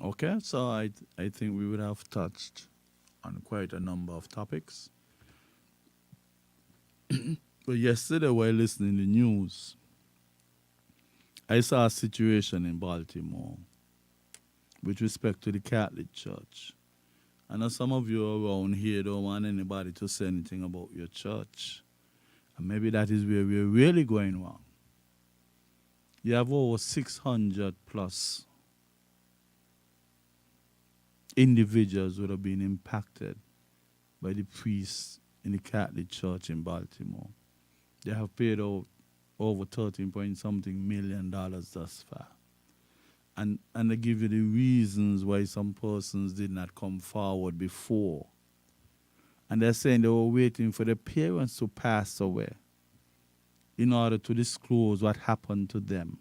Okay, so I think we would have touched on quite a number of topics. But yesterday while listening to the news, I saw a situation in Baltimore with respect to the Catholic Church. I know some of you around here don't want anybody to say anything about your church. And maybe that is where we're really going wrong. You have over 600 plus individuals who have been impacted by the priests in the Catholic Church in Baltimore. They have paid out over 13 point something million thus far. And they give you the reasons why some persons did not come forward before. And they're saying they were waiting for the parents to pass away in order to disclose what happened to them.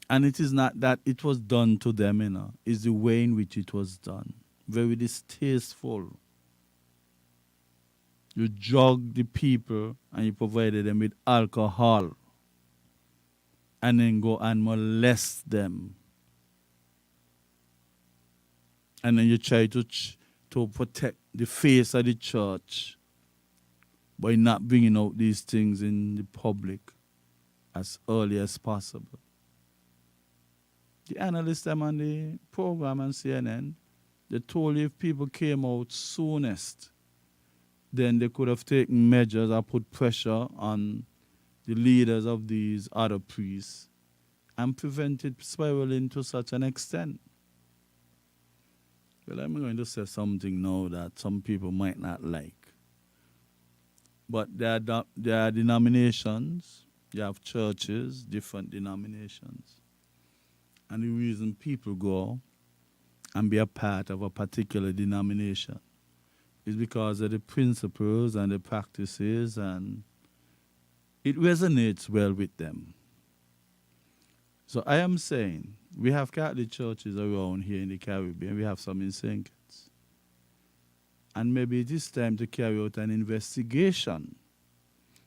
And it is not that it was done to them, it's the way in which it was done. Very distasteful. You drug the people and you provided them with alcohol and then go and molest them. And then you try to protect the face of the church by not bringing out these things in the public as early as possible. The analysts them on the program on CNN, they told you if people came out soonest, then they could have taken measures or put pressure on the leaders of these other priests and prevented spiraling to such an extent. Well, I'm going to say something now that some people might not like. But there are denominations, you have churches, different denominations. And the reason people go and be a part of a particular denomination is because of the principles and the practices, and it resonates well with them. So I am saying we have Catholic churches around here in the Caribbean. We have some in St. Kitts. And maybe it is time to carry out an investigation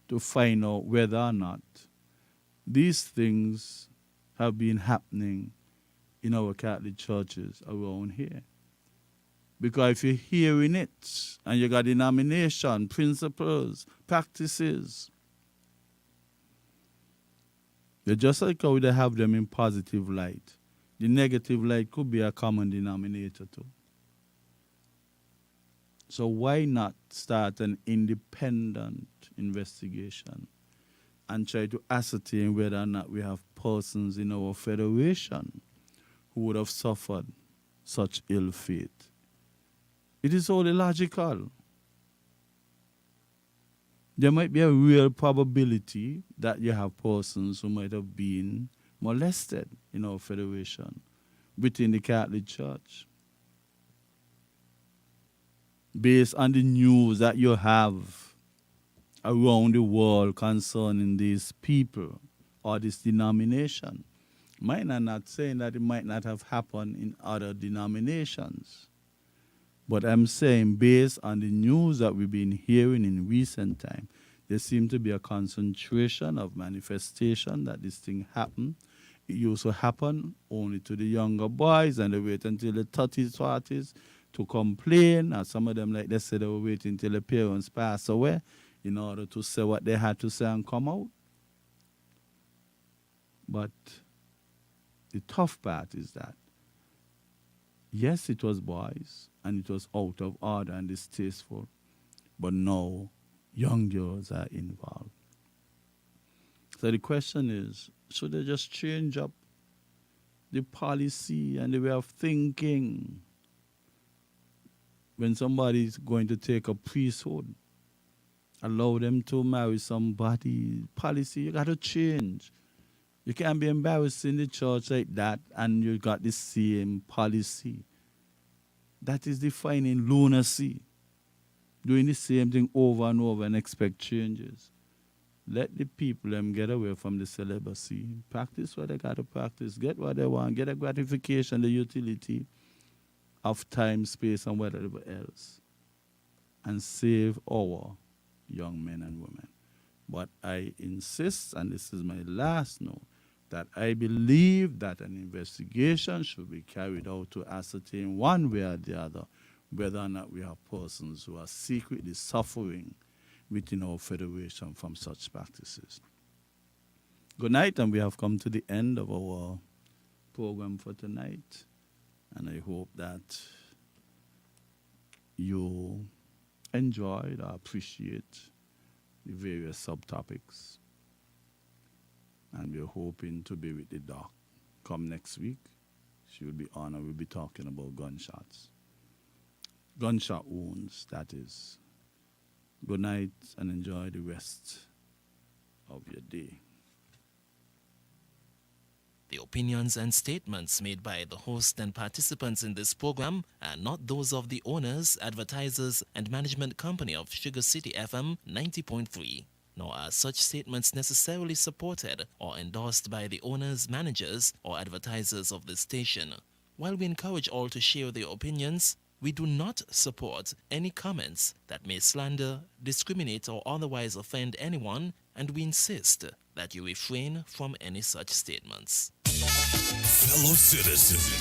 to find out whether or not these things have been happening in our Catholic churches around here. Because if you're hearing it and you got denomination, principles, practices, they're just like how they have them in positive light. The negative light could be a common denominator too. So why not start an independent investigation and try to ascertain whether or not we have persons in our federation who would have suffered such ill fate? It is only logical. There might be a real probability that you have persons who might have been molested in our federation within the Catholic Church. Based on the news that you have around the world concerning these people or this denomination. Mine are not saying that it might not have happened in other denominations. But I'm saying based on the news that we've been hearing in recent time, there seems to be a concentration of manifestation that this thing happened. It used to happen only to the younger boys, and they wait until the 30s, 40s to complain. And some of them, like they said, they were waiting until the parents pass away in order to say what they had to say and come out. But the tough part is that, yes, it was boys, and it was out of order and distasteful, but now young girls are involved. So the question is, should they just change up the policy and the way of thinking when somebody's going to take a priesthood, allow them to marry somebody, policy, you got to change. You can't be embarrassed in the church like that and you got the same policy. That is defining lunacy. Doing the same thing over and over and expect changes. Let the people get away from the celibacy. Practice what they got to practice. Get what they want. Get a gratification, the utility of time, space, and whatever else. And save our young men and women. But I insist, and this is my last note, that I believe that an investigation should be carried out to ascertain one way or the other whether or not we have persons who are secretly suffering within our federation from such practices. Good night, and we have come to the end of our program for tonight. And I hope that you enjoyed or appreciate the various subtopics. And we're hoping to be with the doc come next week. She will be on and we'll be talking about gunshots. Gunshot wounds, that is. Good night and enjoy the rest of your day. The opinions and statements made by the host and participants in this program are not those of the owners, advertisers, and management company of Sugar City FM 90.3, nor are such statements necessarily supported or endorsed by the owners, managers, or advertisers of this station. While we encourage all to share their opinions, we do not support any comments that may slander, discriminate, or otherwise offend anyone, and we insist that you refrain from any such statements. Fellow citizens.